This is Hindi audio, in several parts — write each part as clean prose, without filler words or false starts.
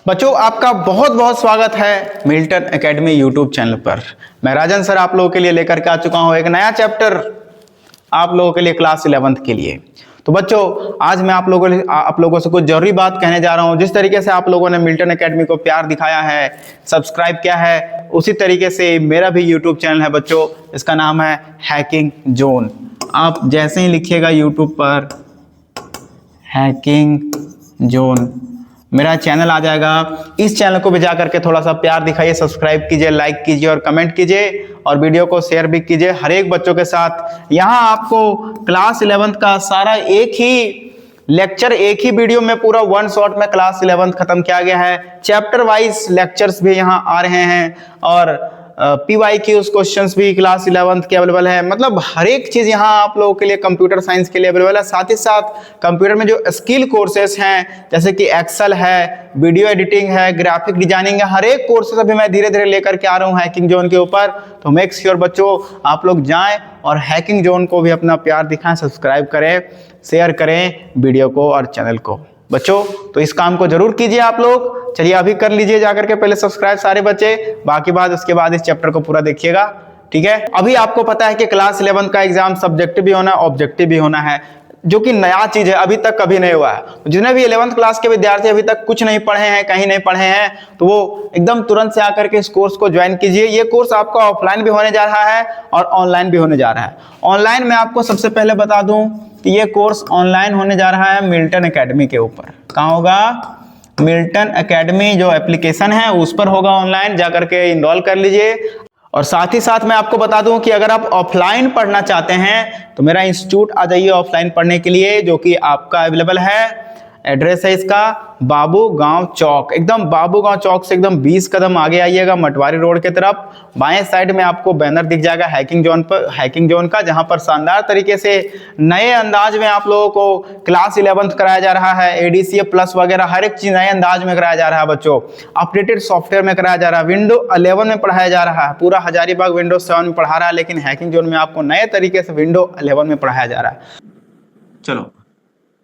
बच्चों, आपका बहुत बहुत स्वागत है मिल्टन एकेडमी यूट्यूब चैनल पर। मैं राजन सर आप लोगों के लिए लेकर के आ चुका हूं एक नया चैप्टर आप लोगों के लिए क्लास 11th के लिए। तो बच्चों, आज मैं आप लोगों से कुछ जरूरी बात कहने जा रहा हूं। जिस तरीके से आप लोगों ने मिल्टन एकेडमी को प्यार दिखाया है, सब्सक्राइब किया है, उसी तरीके से मेरा भी यूट्यूब चैनल है बच्चों। इसका नाम है हैकिंग जोन। आप जैसे ही लिखिएगा यूट्यूब पर हैकिंग जोन, मेरा चैनल आ जाएगा। इस चैनल को भी जा करके थोड़ा सा प्यार दिखाइए, सब्सक्राइब कीजिए, लाइक कीजिए और कमेंट कीजिए और वीडियो को शेयर भी कीजिए हर एक बच्चों के साथ। यहाँ आपको क्लास 11th का सारा एक ही लेक्चर एक ही वीडियो में पूरा वन शॉट में क्लास 11th खत्म किया गया है। चैप्टर वाइज लेक्चर्स भी यहाँ आ रहे हैं और PYQs क्वेश्चंस भी क्लास 11th के अवेलेबल है। मतलब हर एक चीज यहाँ आप लोगों के लिए कंप्यूटर साइंस के लिए अवेलेबल है। साथ ही साथ कंप्यूटर में जो स्किल कोर्सेस हैं, जैसे कि एक्सेल है, वीडियो एडिटिंग है, ग्राफिक डिजाइनिंग है, हर एक कोर्सेस अभी मैं धीरे धीरे लेकर के आ रहा हूँ हैकिंग जोन के ऊपर। तो मेक श्योर बच्चों आप लोग जाएं और हैकिंग जोन को भी अपना प्यार दिखाएं, सब्सक्राइब करें, शेयर करें वीडियो को और चैनल को। बच्चों, तो इस काम को जरूर कीजिए आप लोग। चलिए अभी कर लीजिए जाकर के पहले सब्सक्राइब सारे बच्चे, बाकी बात उसके बाद इस चैप्टर को पूरा देखिएगा, ठीक है। अभी आपको पता है कि क्लास 11 का एग्जाम सब्जेक्टिव भी होना है, ऑब्जेक्टिव भी होना है, जो कि नया चीज है, अभी तक कभी नहीं हुआ है। जितने भी 11th क्लास के विद्यार्थी अभी तक कुछ नहीं पढ़े हैं, कहीं नहीं पढ़े हैं, तो वो एकदम तुरंत से आकर के इस कोर्स को ज्वाइन कीजिए। ये कोर्स आपका ऑफलाइन भी होने जा रहा है और ऑनलाइन भी होने जा रहा है। ऑनलाइन में आपको सबसे पहले बता दूं कि ये कोर्स ऑनलाइन होने जा रहा है मिल्टन एकेडमी के ऊपर। कहाँ होगा? मिल्टन एकेडमी जो एप्लीकेशन है उस पर होगा ऑनलाइन, जाकर के इनरोल कर लीजिए। और साथ ही साथ मैं आपको बता दूं कि अगर आप ऑफलाइन पढ़ना चाहते हैं तो मेरा इंस्टीट्यूट आ जाइए ऑफलाइन पढ़ने के लिए, जो कि आपका अवेलेबल है। एड्रेस है इसका बाबू गांव चौक, एकदम बाबू गांव चौक से एकदम 20 कदम आगे आइएगा मटवारी रोड के तरफ। बाएं साइड में आपको बैनर दिख जाएगा हैकिंग जोन का, जहां पर शानदार तरीके से नए अंदाज में आप लोगों को क्लास 11th कराया जा रहा है। ADCA प्लस वगैरह हर एक चीज नए अंदाज में कराया जा रहा है बच्चों। अपडेटेड सॉफ्टवेयर में कराया जा रहा है, विंडो 11 में पढ़ाया जा रहा है। पूरा हजारीबाग विंडो 7 में पढ़ा रहा है, लेकिन हैकिंग जोन में आपको नए तरीके से विंडो 11 में पढ़ाया जा रहा है। चलो,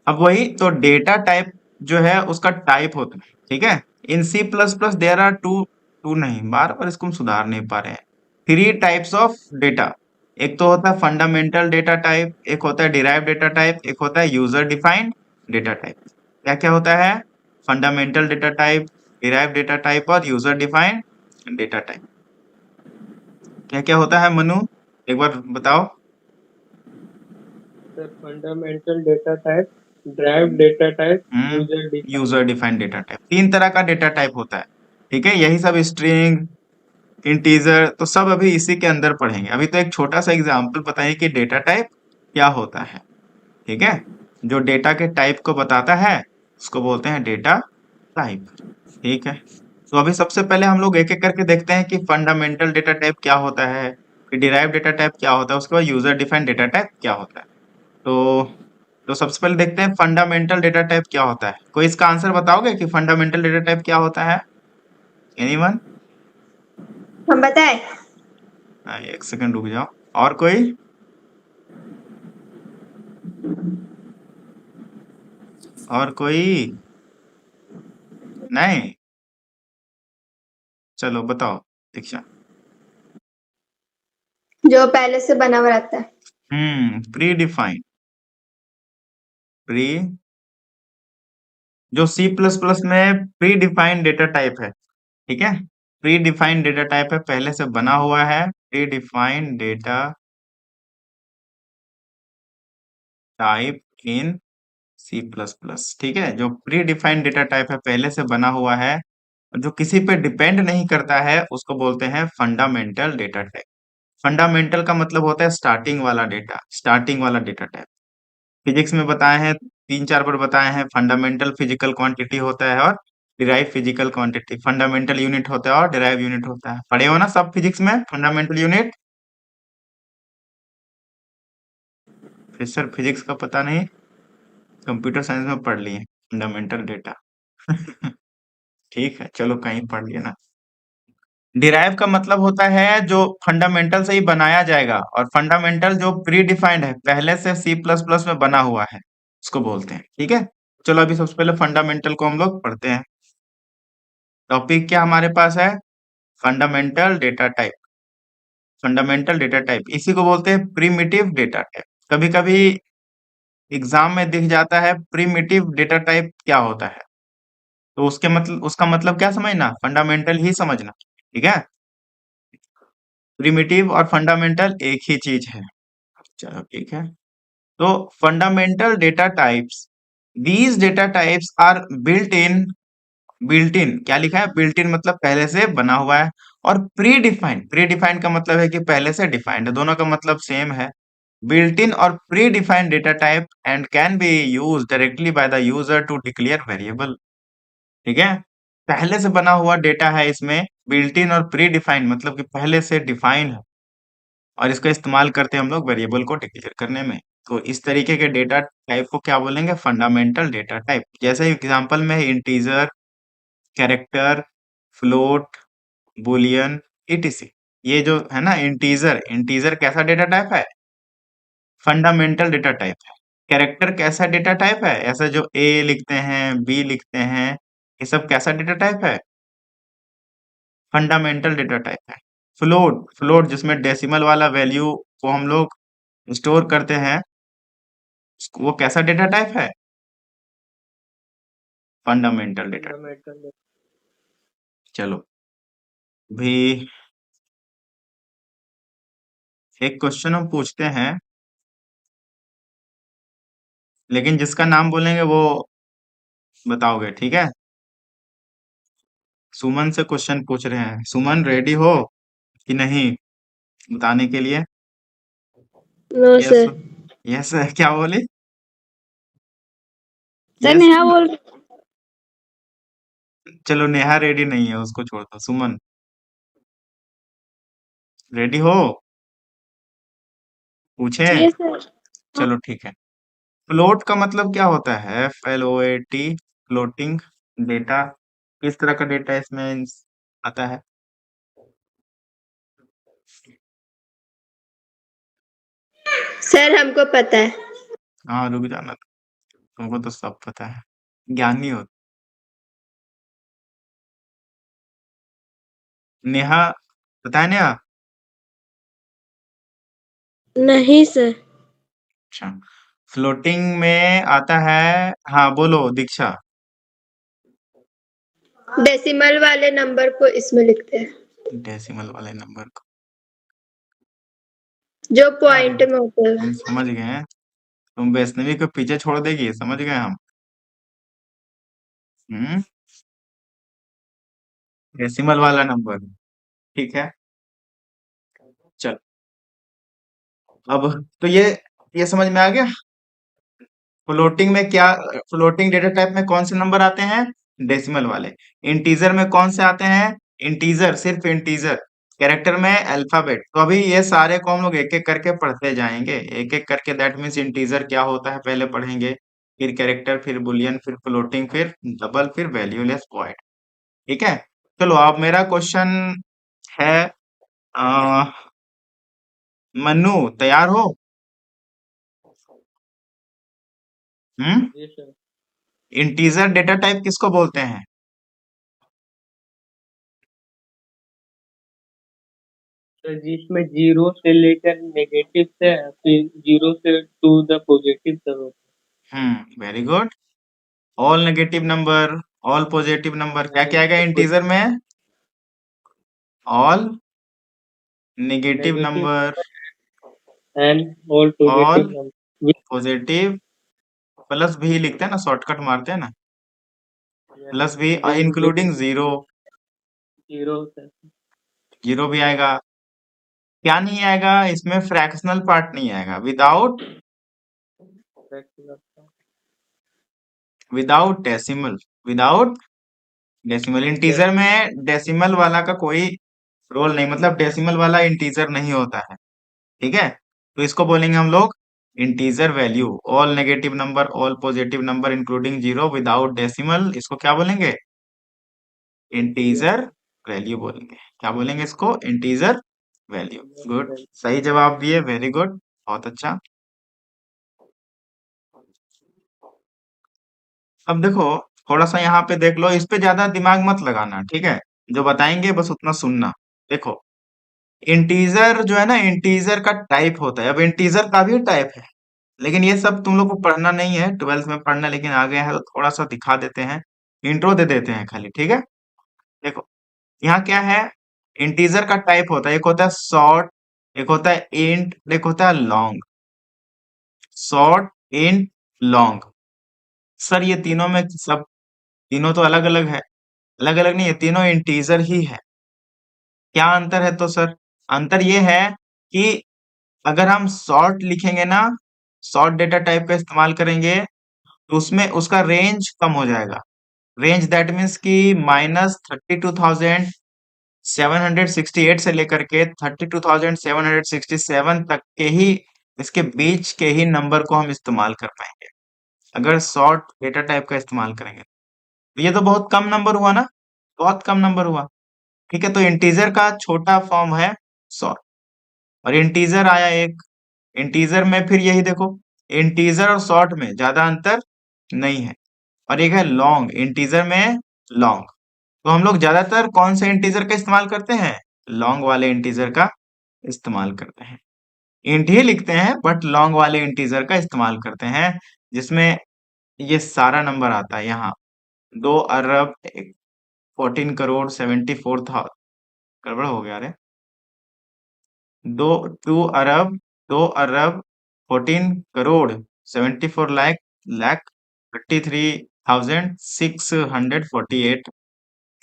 अब वही तो डेटा टाइप जो है उसका टाइप होता है, ठीक है। इन C++ देयर आर टू नहीं, बार बार इसको हम सुधार नहीं पा रहे हैं। 3 टाइप्स ऑफ डेटा। एक तो होता है फंडामेंटल डेटा टाइप, एक होता है डिराइव डेटा टाइप, एक होता है यूजर डिफाइंड डेटा टाइप। क्या क्या होता है? Fundamental data type, derive data type और यूजर डिफाइंड डेटा टाइप। क्या क्या होता है मनु, एक बार बताओ। Fundamental data type, drive data type, user defined data type. 3 तरह का डेटा टाइप होता है, ठीक है। यही सब स्ट्रिंग, इंटीजर, तो सब अभी इसी के अंदर पढ़ेंगे। अभी तो एक छोटा सा एग्जांपल बताइए कि डेटा टाइप क्या होता है, ठीक है। जो डेटा के टाइप को बताता है उसको बोलते हैं डेटा टाइप, ठीक है। तो अभी सबसे पहले हम लोग एक एक करके देखते हैं कि फंडामेंटल डेटा टाइप क्या होता है, फिर डिराइव डेटा टाइप क्या होता है, उसके बाद यूजर डिफाइंड डेटा टाइप क्या होता है। तो सबसे पहले देखते हैं फंडामेंटल डेटा टाइप क्या होता है। कोई इसका आंसर बताओगे कि फंडामेंटल डेटा टाइप क्या होता है? एनीवन? हम बताएं? एक सेकंड रुक जाओ। और कोई? और कोई? नहीं? चलो बताओ दीक्षा। जो पहले से बना हुआ रहता है। Pre defined. प्री, जो C++ में प्री डिफाइंड डेटा टाइप है, ठीक है। प्री डिफाइंड डेटा टाइप है, पहले से बना हुआ है। Pre defined data type in C++, ठीक है। जो प्री डिफाइंड डेटा टाइप है, पहले से बना हुआ है और जो किसी पे डिपेंड नहीं करता है, उसको बोलते हैं फंडामेंटल डेटा टाइप। फंडामेंटल का मतलब होता है स्टार्टिंग वाला डेटा, स्टार्टिंग वाला डेटा टाइप। फिजिक्स में बताए हैं, 3-4 बार बताए हैं। फंडामेंटल फिजिकल क्वांटिटी होता है और derive physical quantity. Fundamental unit होता है और डिराइव यूनिट होता है। पढ़े हो ना सब फिजिक्स में फंडामेंटल यूनिट? फिर सर फिजिक्स का पता नहीं, कंप्यूटर साइंस में पढ़ लिए फंडामेंटल डेटा। ठीक है, चलो कहीं पढ़ लिए ना। डिराइव का मतलब होता है जो फंडामेंटल से ही बनाया जाएगा, और फंडामेंटल जो प्री डिफाइंड है, पहले से C++ में बना हुआ है, उसको बोलते हैं, ठीक है। चलो अभी सबसे पहले फंडामेंटल को हम लोग पढ़ते हैं। टॉपिक क्या हमारे पास है? Fundamental data type. Fundamental data type इसी को बोलते हैं प्रिमिटिव डेटा टाइप। कभी कभी एग्जाम में दिख जाता है प्रिमिटिव डेटा टाइप क्या होता है, तो उसका मतलब क्या समझना? फंडामेंटल ही समझना। ठीक है, प्रिमिटिव और फंडामेंटल एक ही चीज है। चलो ठीक है, तो fundamental data types, these data types are built in क्या लिखा है? बिल्ट इन मतलब पहले से बना हुआ है, और प्री डिफाइंड, प्री डिफाइंड का मतलब है कि पहले से डिफाइंड है, दोनों का मतलब सेम है। बिल्ट इन और predefined data type and can be use directly by the user to declare variable. ठीक है, पहले से बना हुआ डेटा है इसमें, बिल्ट इन और प्री डिफाइंड मतलब कि पहले से डिफाइन है, और इसका इस्तेमाल करते हैं हम लोग वेरिएबल को डिक्लेयर करने में। तो इस तरीके के डेटा टाइप को क्या बोलेंगे? Fundamental data type. जैसे एग्जांपल में integer, character, float, Boolean, etc। ये जो है ना इंटीजर, इंटीजर कैसा डेटा टाइप है? फंडामेंटल डेटा टाइप है। कैरेक्टर कैसा डेटा टाइप है? ऐसा जो ए लिखते हैं, बी लिखते हैं, ये सब कैसा डेटा टाइप है? फंडामेंटल डेटा टाइप है। फ्लोट, फ्लोट जिसमें डेसिमल वाला वैल्यू को हम लोग स्टोर करते हैं, वो कैसा डेटा टाइप है? Fundamental data. फंडामेंटल। चलो भी एक क्वेश्चन हम पूछते हैं, लेकिन जिसका नाम बोलेंगे वो बताओगे, ठीक है? सुमन से क्वेश्चन पूछ रहे हैं। सुमन रेडी हो कि नहीं बताने के लिए? No yes, sir. यस क्या बोली? Sir yes. नेहा बोल। चलो नेहा रेडी नहीं है, उसको छोड़ दो। सुमन रेडी हो? पूछे? Yes sir. चलो ठीक है। फ्लोट का मतलब क्या होता है? FLOAT, floating data. किस तरह का डेटा इसमें आता है? सर हमको पता है। हाँ रुक जाना, तुमको तो सब पता है, ज्ञानी हो। नेहा, पता है नेहा? नहीं सर। अच्छा, फ्लोटिंग में आता है, हाँ बोलो दीक्षा। डेसिमल वाले नंबर को इसमें लिखते हैं, डेसिमल वाले नंबर को, जो अरे पॉइंट में होते हम हैं। समझ गए हैं। तुम वैष्णवी को पीछे छोड़ देगी, समझ गए हम। हम्म, डेसिमल वाला नंबर, ठीक है। चल, अब तो ये समझ में आ गया। फ्लोटिंग में क्या, फ्लोटिंग डेटा टाइप में कौन से नंबर आते हैं? डेसिमल वाले। इंटीजर में कौन से आते हैं? इंटीजर, सिर्फ इंटीजर। कैरेक्टर में अल्फाबेट। तो अभी ये सारे को हम लोग एक एक करके पढ़ते जाएंगे, एक एक करके। दैट मीन्स इंटीजर क्या होता है पहले पढ़ेंगे, फिर कैरेक्टर, फिर बुलियन, फिर फ्लोटिंग, फिर डबल, फिर वैल्यूलेस वॉइड। ठीक है, चलो अब मेरा क्वेश्चन है, आ, मन्नू तैयार हो? हम्म, जी सर। इंटीजर डेटा टाइप किसको बोलते हैं? सर जिसमें जीरो से लेकर नेगेटिव से फिर जीरो से टू द पॉजिटिव तक होता very good. All negative number, all positive number, क्या क्या आएगा है। इंटीजर में? All negative negative number, and all all positive number positive, plus भी लिखते हैं ना, शॉर्टकट मारते हैं ना, प्लस भी, इंक्लूडिंग जीरो। जीरो से जीरो भी आएगा। क्या नहीं आएगा इसमें? फ्रैक्शनल पार्ट नहीं आएगा। Without, without decimal, without decimal. Integer में डेसिमल वाला का कोई रोल नहीं, मतलब डेसिमल वाला इंटीजर नहीं होता है। ठीक है, तो इसको बोलेंगे हम लोग integer value. All negative number, all positive number including zero, without decimal, इसको क्या बोलेंगे? इंटीजर वैल्यू बोलेंगे। क्या बोलेंगे इसको? Integer value. गुड, सही जवाब दिए, वेरी गुड, बहुत अच्छा। अब देखो, थोड़ा सा यहाँ पे देख लो, इस पे ज्यादा दिमाग मत लगाना, ठीक है? जो बताएंगे बस उतना सुनना। देखो, इंटीजर जो है ना, इंटीजर का टाइप होता है। अब इंटीजर का भी टाइप है, लेकिन ये सब तुम लोग को पढ़ना नहीं है, 12th में पढ़ना, लेकिन आ गया है तो थोड़ा सा दिखा देते हैं, इंट्रो दे देते हैं खाली, ठीक है? देखो, यहाँ क्या है, इंटीजर का टाइप होता है, एक होता है शॉर्ट, एक होता है इंट, एक होता है long. Short, int, long. Sir ये तीनों में सब, तीनों तो अलग अलग है। अलग अलग नहीं है, तीनों इंटीजर ही है। क्या अंतर है तो सर, अंतर ये है कि अगर हम शॉर्ट लिखेंगे ना, शॉर्ट डेटा टाइप का इस्तेमाल करेंगे, तो उसमें उसका रेंज कम हो जाएगा। रेंज दैट मीन्स कि -32,768 से लेकर के 32,767 तक के ही, इसके बीच के ही नंबर को हम इस्तेमाल कर पाएंगे अगर शॉर्ट डेटा टाइप का इस्तेमाल करेंगे। तो ये तो बहुत कम नंबर हुआ ना, बहुत कम नंबर हुआ। ठीक है, तो इंटीजर का छोटा फॉर्म है शॉर्ट, और इंटीजर आया एक। इंटीजर में फिर यही देखो, इंटीजर और शॉर्ट में ज्यादा अंतर नहीं है। और एक है लॉन्ग, इंटीजर में लॉन्ग। तो हम लोग ज्यादातर कौन से इंटीजर का इस्तेमाल करते हैं? लॉन्ग वाले इंटीजर का इस्तेमाल करते हैं। इंट ही लिखते हैं बट लॉन्ग वाले इंटीजर का इस्तेमाल करते हैं, जिसमें ये सारा नंबर आता है यहाँ। 2 अरब 14 करोड़ 74 था, गड़बड़ हो गया रे। दो 2 अरब 2 अरब 14 crore 74 lakh 33,648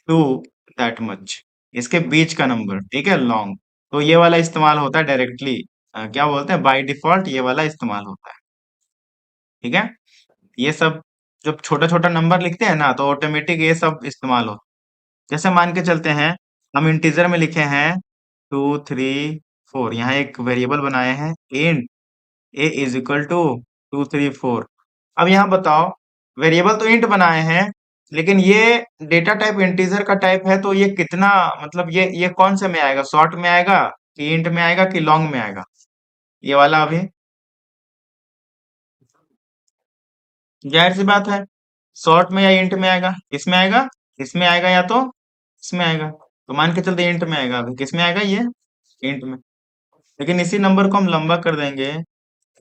to that much, इसके बीच का नंबर, ठीक है, लॉन्ग। तो ये वाला इस्तेमाल होता है डायरेक्टली, क्या बोलते हैं, बाय डिफॉल्ट ये वाला इस्तेमाल होता है, ठीक है? ये सब जब छोटा छोटा नंबर लिखते हैं ना, तो ऑटोमेटिक ये सब इस्तेमाल हो। जैसे मान के चलते हैं, हम इंटीजर में लिखे हैं 2 3 4, यहाँ एक वेरिएबल बनाए हैं int A is equal to 2 3 4। अब यहाँ बताओ, वेरिएबल तो इंट बनाए हैं, लेकिन ये डेटा टाइप इंटीजर का टाइप है, तो ये कितना, मतलब ये कौन से में आएगा, शॉर्ट में आएगा कि इंट में आएगा कि लॉन्ग में आएगा? ये वाला अभी जाहिर सी बात है, शॉर्ट में या इंट में आएगा, किसमें आएगा? इसमें आएगा या तो इसमें आएगा। तो मान के चलते इंट में आएगा, अभी किसमें आएगा ये? इंट में। लेकिन इसी नंबर को हम लंबा कर देंगे,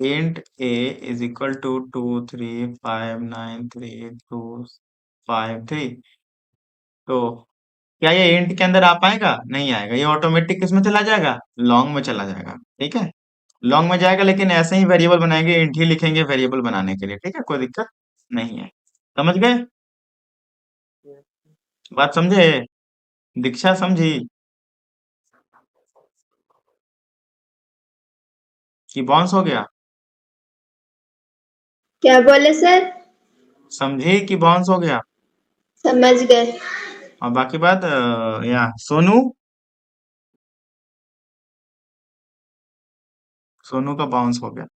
int A is equal to 2 3 5 9 3 2 5 3। तो क्या ये इंट के अंदर आ पाएगा? नहीं आएगा, ये ऑटोमेटिक किसमें चला जाएगा? लॉन्ग में चला जाएगा, ठीक है? लॉन्ग में जाएगा, लेकिन ऐसे ही वेरिएबल बनाएंगे, इंट ही लिखेंगे वेरिएबल बनाने के लिए, ठीक है, कोई दिक्कत नहीं है। समझ गए? बात समझे? दीक्षा समझी कि बाउंस हो गया? क्या बोले सर? समझी कि बाउंस हो गया? समझ गए। और बाकी बात या सोनू, सोनू का बाउंस हो गया।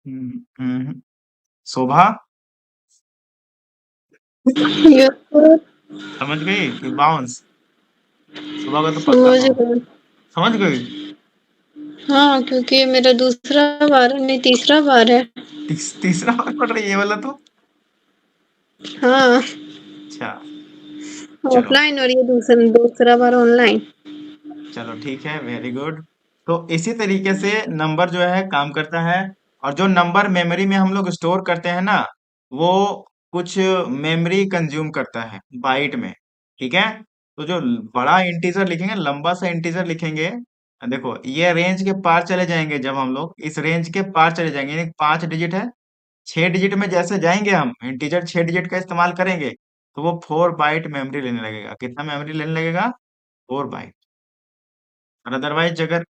हम्म। शोभा यस सर। समझ गई कि बाउंस? शोभा का तो पक्का समझ बाउंस। गए। समझ गई? हाँ, क्योंकि ये मेरा दूसरा बार है, नहीं तीसरा बार है। तीसरा बार पढ़ रही है ये वाला तो। हाँ, अच्छा, चलो, ऑफलाइन और ये दूसरा दूसरा बार ऑनलाइन। चलो ठीक है, वेरी गुड। तो इसी तरीके से नंबर जो है काम करता है। और जो नंबर मेमोरी में हम लोग स्टोर करते हैं ना, वो कुछ मेमोरी कंज्यूम करता है बाइट में, ठीक है? तो जो बड़ा इंटीजर लिखेंगे, लंबा सा इंटीजर लिखेंगे, देखो ये रेंज के पार चले जाएंगे, जब हम लोग इस रेंज के पार चले जाएंगे, यानी 5 डिजिट है, 6 डिजिट में जैसे जाएंगे हम, इंटीजर 6 डिजिट का इस्तेमाल करेंगे, तो वो 4 बाइट मेमोरी लेने लगेगा। कितना मेमोरी लेने लगेगा? 4 बाइट। और अदरवाइज अगर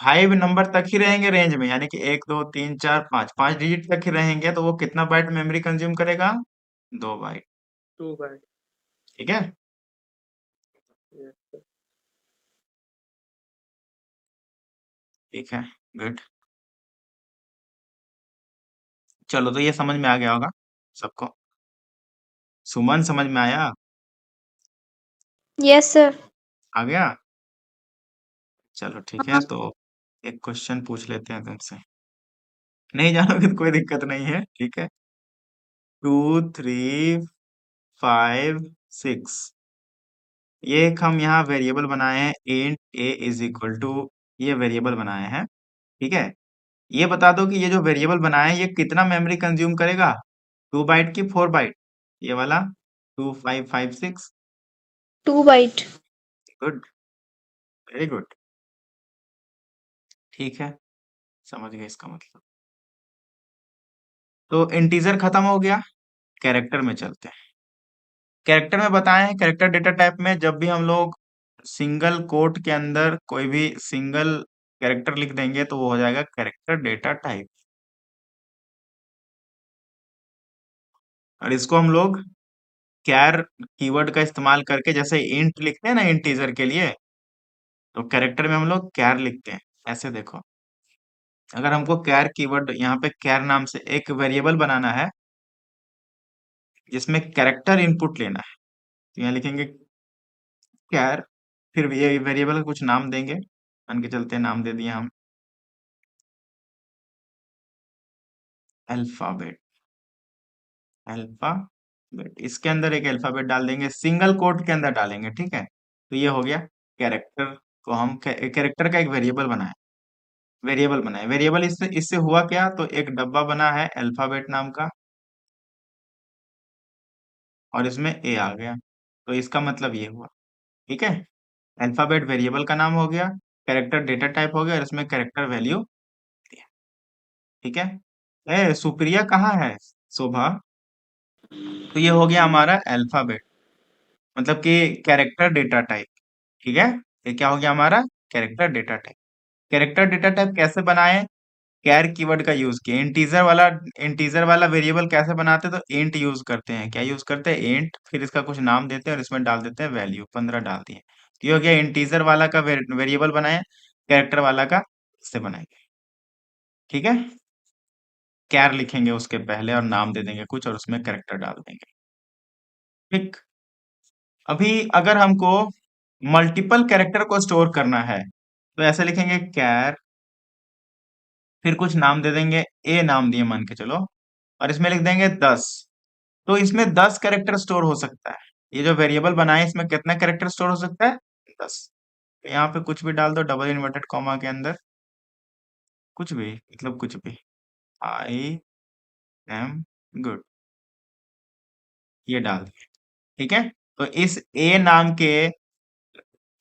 5 नंबर तक ही रहेंगे रेंज में, यानी कि 1 2 3 4 5, 5 डिजिट तक ही रहेंगे, तो वो कितना बाइट मेमोरी कंज्यूम करेगा? 2 बाइट, 2 बार। ठीक है? यस। ठीक है, गुड। चलो, तो ये समझ में आ गया होगा सबको। सुमन समझ में आया? Yes sir. आ गया? चलो ठीक है, हाँ, तो एक क्वेश्चन पूछ लेते हैं तुमसे। नहीं जानोगे तो कोई दिक्कत नहीं है, ठीक है? 2 3 5 6, ये एक हम यहाँ वेरिएबल बनाए हैं int a is equal to, ये वेरिएबल बनाए हैं, ठीक है। ये बता दो कि ये जो वेरिएबल बनाए हैं ये कितना मेमोरी कंज्यूम करेगा, 2 बाइट की 4 बाइट, ये वाला 2556। 2 बाइट। गुड, वेरी गुड, ठीक है, समझ गए इसका मतलब। तो इंटीजर खत्म हो गया, कैरेक्टर में चलते हैं। कैरेक्टर में बताए हैं, कैरेक्टर डेटा टाइप में जब भी हम लोग सिंगल कोट के अंदर कोई भी सिंगल कैरेक्टर लिख देंगे तो वो हो जाएगा कैरेक्टर डेटा टाइप, और इसको हम लोग कैर कीवर्ड का इस्तेमाल करके, जैसे इंट लिखते हैं ना इंटीजर के लिए, तो कैरेक्टर में हम लोग कैर लिखते हैं। ऐसे देखो, अगर हमको कैर कीवर्ड, यहाँ पे कैर नाम से एक वेरिएबल बनाना है जिसमें कैरेक्टर इनपुट लेना है, तो यहाँ लिखेंगे कैर, फिर ये वेरिएबल का कुछ नाम देंगे, मान के चलते हैं नाम दे दिया हम अल्फाबेट, अल्फाबेट, इसके अंदर एक अल्फाबेट डाल देंगे, सिंगल कोट के अंदर डालेंगे, ठीक है। तो ये हो गया कैरेक्टर, को हम कैरेक्टर का एक वेरिएबल इससे इससे हुआ क्या, तो एक डब्बा बना है अल्फाबेट नाम का, और इसमें ए आ गया, तो इसका मतलब ये हुआ, ठीक है। अल्फाबेट वेरिएबल का नाम हो गया, कैरेक्टर डेटा टाइप हो गया, और इसमें कैरेक्टर वैल्यू दिया, ठीक है। ए सुप्रिया कहाँ है, शोभा, तो ये हो गया हमारा अल्फाबेट, मतलब कि कैरेक्टर डेटा टाइप, ठीक है। ये क्या हो गया हमारा character data type. Character data type कैसे बनाए, कैर कीवर्ड का यूज किया, इंटीजर वाला वेरिएबल कैसे बनाते हैं, तो इंट यूज करते हैं, क्या यूज करते हैं इंट, फिर इसका कुछ नाम देते हैं और इसमें डाल देते हैं वैल्यू, 15 डाल दिए, तो ये हो गया इंटीजर वाला का वेरिएबल बनाए, कैरेक्टर वाला का इससे बनाएंगे, ठीक है। कैर लिखेंगे उसके पहले और नाम दे देंगे कुछ, और उसमें कैरेक्टर डाल देंगे, ठीक। अभी अगर हमको मल्टीपल कैरेक्टर को स्टोर करना है तो ऐसे लिखेंगे कैर, फिर कुछ नाम दे देंगे, ए नाम दिए मान के चलो, और इसमें लिख देंगे 10, तो इसमें 10 कैरेक्टर स्टोर हो सकता है। ये जो वेरिएबल बनाए इसमें कितना कैरेक्टर स्टोर हो सकता है, 10। तो यहाँ पे कुछ भी डाल दो डबल इन्वर्टेड कॉमा के अंदर, कुछ भी, मतलब कुछ भी, आई एम गुड, ये डाल दिए, ठीक है। तो इस ए नाम के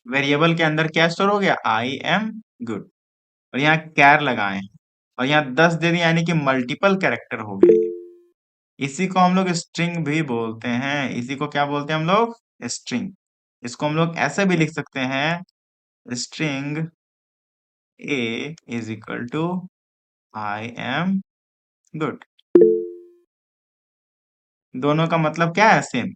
वेरिएबल के अंदर क्या स्टोर हो गया, आई एम गुड, और यहाँ कैर लगाए हैं, और यहाँ 10 दे दिया, यानी कि मल्टीपल कैरेक्टर हो गया ये। इसी को हम लोग स्ट्रिंग भी बोलते हैं, इसी को क्या बोलते हैं हम लोग, स्ट्रिंग। इसको हम लोग ऐसे भी लिख सकते हैं, string A is equal to I am good, दोनों का मतलब क्या है, सेम,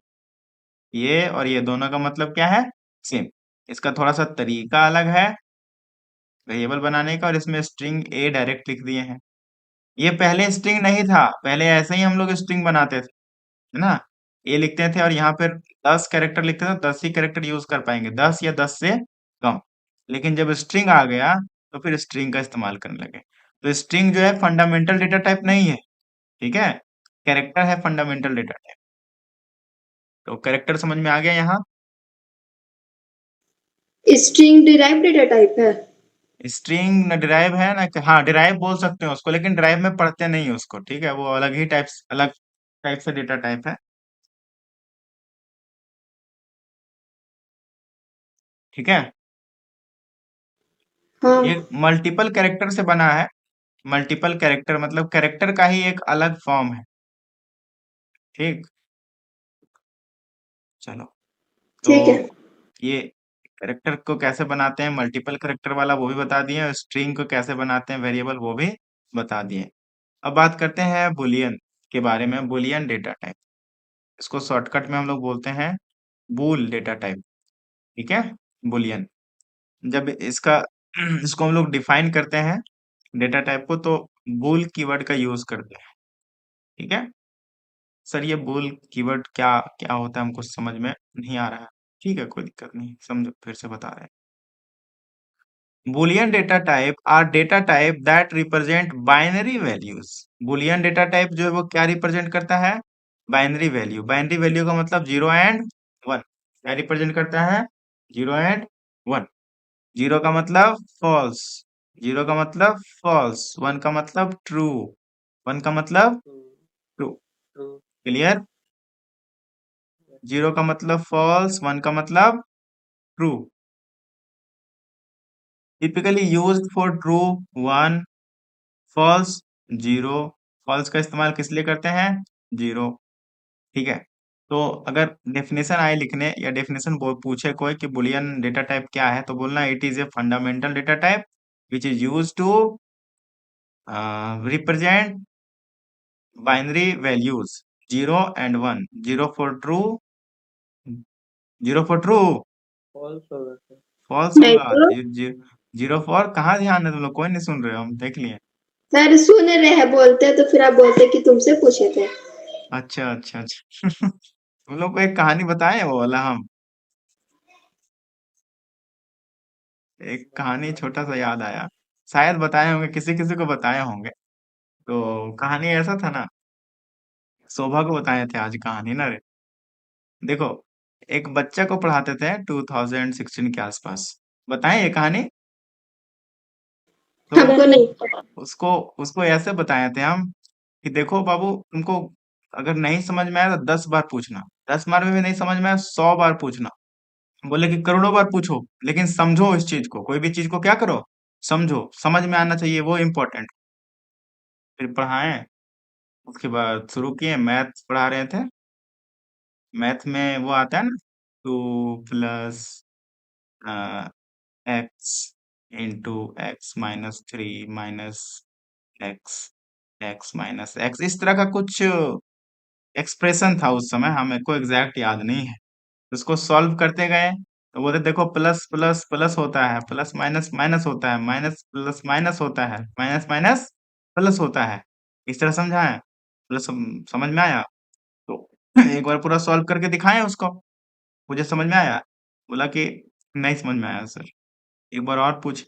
ये और ये दोनों का मतलब क्या है, सेम। इसका थोड़ा सा तरीका अलग है वेरिएबल बनाने का, और इसमें स्ट्रिंग ए डायरेक्ट लिख दिए हैं। ये पहले स्ट्रिंग नहीं था, पहले ऐसे ही हम लोग स्ट्रिंग बनाते थे, है ना, ए लिखते थे और यहाँ पे 10 कैरेक्टर लिखते थे, 10 ही कैरेक्टर यूज कर पाएंगे, 10 या 10 से कम। लेकिन जब स्ट्रिंग आ गया तो फिर स्ट्रिंग का इस्तेमाल करने लगे। तो स्ट्रिंग जो है फंडामेंटल डेटा टाइप नहीं है, ठीक है, कैरेक्टर है फंडामेंटल डेटा टाइप। तो कैरेक्टर समझ में आ गया यहाँ। स्ट्रिंग डिराइव डेटा टाइप है। स्ट्रिंग न डिराइव है ना, हाँ डिराइव बोल सकते हैं उसको, लेकिन डिराइव में पढ़ते नहीं है उसको, ठीक है, वो अलग टाइप से डेटा टाइप है, ठीक है। हाँ। ये मल्टीपल कैरेक्टर से बना है, मल्टीपल कैरेक्टर मतलब कैरेक्टर का ही एक अलग फॉर्म है, ठीक। चलो, तो ठीक है। ये कैरेक्टर को कैसे बनाते हैं, मल्टीपल कैरेक्टर वाला वो भी बता दिए, और स्ट्रिंग को कैसे बनाते हैं वेरिएबल वो भी बता दिए। अब बात करते हैं बुलियन के बारे में, बुलियन डेटा टाइप, इसको शॉर्टकट में हम लोग बोलते हैं बूल डेटा टाइप, ठीक है, बुलियन। जब इसका इसको हम लोग डिफाइन करते हैं डेटा टाइप को, तो बूल कीवर्ड का यूज करते हैं, ठीक है। सर ये बूल कीवर्ड क्या क्या होता है, हमको समझ में नहीं आ रहा है, ठीक है, कोई दिक्कत नहीं, समझो फिर से बता रहे हैं। Boolean data type are data type that represent binary values. Boolean data type जो है वो क्या रिप्रेजेंट करता है, बाइनरी वैल्यू का मतलब 0 एंड 1, क्या रिप्रेजेंट करता है? 0 एंड 1। 0 का मतलब फॉल्स, 0 का मतलब फॉल्स, 1 का मतलब ट्रू, 1 का मतलब ट्रू। ट्रू। क्लियर? 0 का मतलब फॉल्स, 1 का मतलब true. Typically used for true 1, false 0। False का इस्तेमाल किस लिए करते हैं? 0। ठीक है। तो अगर डेफिनेशन आए लिखने या डेफिनेशन पूछे कोई कि बुलियन डेटा टाइप क्या है, तो बोलना it is a fundamental data type which is use to represent binary values 0 and 1। 0 for true, 0 for true, false होगा सर। फॉल्स नहीं होगा। तो 0 फॉर, कहाँ ध्यान है तुम लोग? कोई नहीं सुन रहे हो, हम देख लिए। सर सुन रहे हैं बोलते तो फिर आप बोलते कि तुमसे पूछे थे। अच्छा अच्छा अच्छा। तुम लोग को एक कहानी बताए वो वाला हम, एक कहानी छोटा सा याद आया, शायद बताए होंगे, किसी किसी को बताए होंगे। तो कहानी ऐसा था ना, शोभा को बताए थे आज कहानी ना रे। देखो, एक बच्चा को पढ़ाते थे 2016 के आसपास, बताएं ये कहानी। तो हमको नहीं। उसको उसको ऐसे बताए थे हम कि देखो बाबू, तुमको अगर नहीं समझ में आया तो 10 बार पूछना, 10 बार में भी नहीं समझ में आया 100 बार पूछना। बोले कि करोड़ों बार पूछो, लेकिन समझो इस चीज को, कोई भी चीज को क्या करो, समझो, समझ में आना चाहिए, वो इम्पोर्टेंट। फिर पढ़ाएं, उसके बाद शुरू किए, मैथ पढ़ा रहे थे। मैथ में वो आता है ना, 2 plus x into x minus 3 minus x, x minus x, इस तरह का कुछ एक्सप्रेशन था उस समय, हमें को एग्जैक्ट याद नहीं है। उसको सॉल्व करते गए तो बोलते देखो, प्लस प्लस प्लस होता है, प्लस माइनस माइनस होता है, माइनस प्लस माइनस होता है, माइनस माइनस प्लस होता है। इस तरह समझाएं? प्लस समझ में आया? तो एक बार पूरा सॉल्व करके दिखाएं उसको। मुझे समझ में आया? बोला कि नहीं समझ में आया सर। एक बार और पूछ,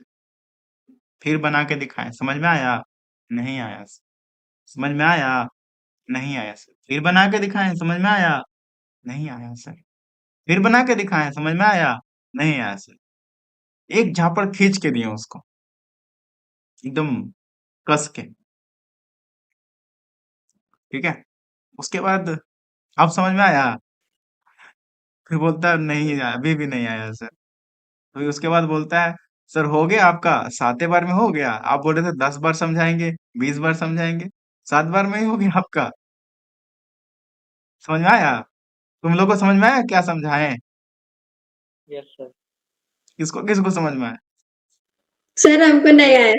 फिर बना के दिखाएं, समझ में आया? नहीं आया सर। समझ में आया? नहीं आया सर। फिर बना के दिखाएं, समझ में आया? नहीं आया सर। फिर बना के दिखाएं, समझ में आया? नहीं आया सर। एक झापड़ खींच के दिए उसको, एकदम कस के। ठीक है। उसके बाद अब समझ में आया? फिर बोलता है नहीं आया, अभी भी नहीं आया सर। फिर उसके बाद बोलता है सर हो गया आपका, 7 बार में हो गया, आप बोल रहे थे 10 बार समझाएंगे, 20 बार समझाएंगे, 7 बार में ही हो गया आपका। समझ में आया? तुम लोग को समझ में आया क्या समझाएं? Yes sir. किसको किसको समझ में आया? सर हमको नहीं आया।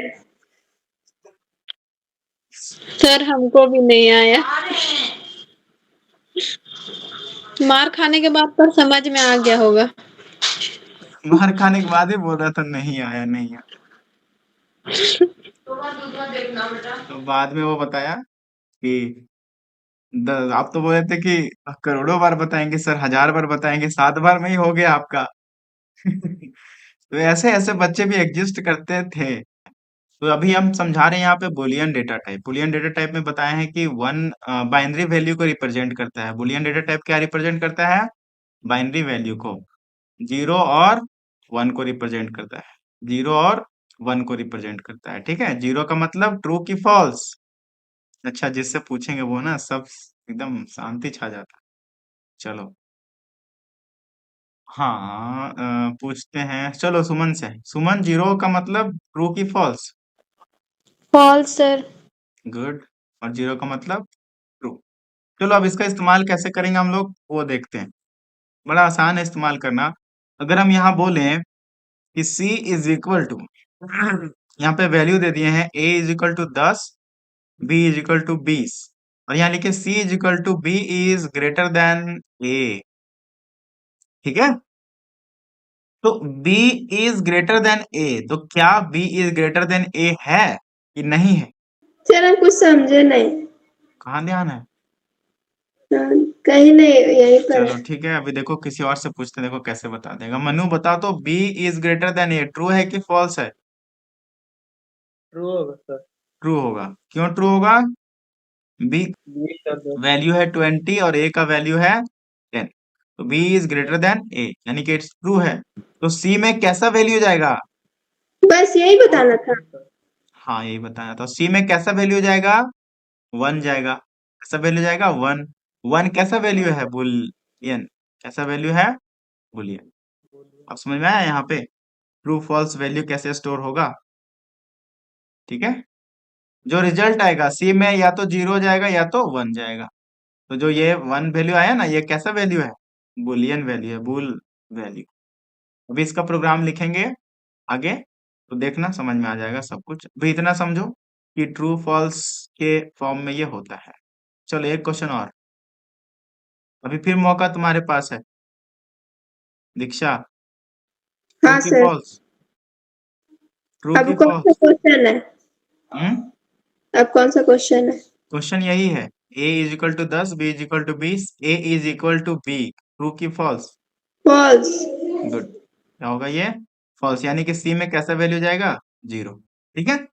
सर हमको भी नहीं आया। मार खाने के बाद पर समझ में आ गया होगा। मार खाने के बाद ही बोल रहा था नहीं आया, नहीं आया। तो बाद में वो बताया कि आप तो बोले थे कि करोड़ों बार बताएंगे सर, 1000 बार बताएंगे, 7 बार में ही हो गया आपका। तो ऐसे ऐसे बच्चे भी एग्जिस्ट करते थे। तो अभी हम समझा रहे हैं यहाँ पे Boolean data type. Boolean data type में बताया है कि वन बाइनरी वैल्यू को रिप्रेजेंट करता है। बुलियन डेटा टाइप क्या रिप्रेजेंट करता है? बाइनरी वैल्यू को, 0 और 1 को रिप्रेजेंट करता है, 0 और 1 को रिप्रेजेंट करता है। ठीक है, 0 का मतलब ट्रू की फॉल्स। अच्छा, जिससे पूछेंगे वो ना सब एकदम शांति छा जाता है। चलो, हाँ, पूछते हैं, चलो सुमन से। सुमन, 0 का मतलब ट्रू की फॉल्स? False sir. गुड। और 0 का मतलब ट्रू। चलो, अब इसका इस्तेमाल कैसे करेंगे हम लोग वो देखते हैं। बड़ा आसान है इस्तेमाल करना। अगर हम यहाँ बोलें कि C इज इक्वल टू, यहाँ पे वैल्यू दे दिए हैं A is equal to 10, B is equal to 20, और यहाँ लिखे C is equal to B is greater than A। ठीक है, तो B is greater than A, तो क्या B is greater than A है कि नहीं है? सर हम कुछ समझे नहीं। कहाँ ध्यान है? हाँ, कहीं नहीं, यहीं पर चलो है। ठीक है, अभी देखो किसी और से पूछते हैं, देखो कैसे बता देगा। मनु बता तो, B is greater than A true है कि फॉल्स है? ट्रू होगा सर। ट्रू होगा। क्यों ट्रू होगा? बी बी का दस। वैल्यू है 20 और ए का वैल्यू है 10, तो बी इज ग्रेटर देन ए, यानी कि इट्स ट्रू है। तो सी में कैसा वैल्यू जाएगा? बस यही बताना था। हाँ यही बताया था। सी में कैसा वैल्यू जाएगा? 1 जाएगा। कैसा वैल्यू जाएगा? 1। 1 कैसा वैल्यू है? बुलियन। कैसा वैल्यू है? बुलियन। अब समझ में आया यहाँ पे ट्रू फॉल्स वैल्यू कैसे स्टोर होगा? ठीक है। जो रिजल्ट आएगा सी में या तो 0 जाएगा या तो 1 जाएगा। तो जो ये 1 वैल्यू आया ना, ये कैसा वैल्यू है? बुलियन वैल्यू है, बुल वैल्यू। अभी इसका प्रोग्राम लिखेंगे आगे, तो देखना समझ में आ जाएगा सब कुछ। अभी इतना समझो कि ट्रू फॉल्स के फॉर्म में ये होता है। चलो एक क्वेश्चन और, अभी फिर मौका तुम्हारे पास है। दीक्षा, ट्रू हाँ की सर। फॉल्स? ट्रू अब की कौन सा फॉल्स? क्वेश्चन है? हम्म अब कौन सा क्वेश्चन है? क्वेश्चन यही है, a is equal to 10, b is equal to 20, a is equal to b। True की फॉल्स? फॉल्स। गुड। क्या होगा ये? फॉल्स, यानी कि सी में कैसा वैल्यू जाएगा? 0। ठीक है।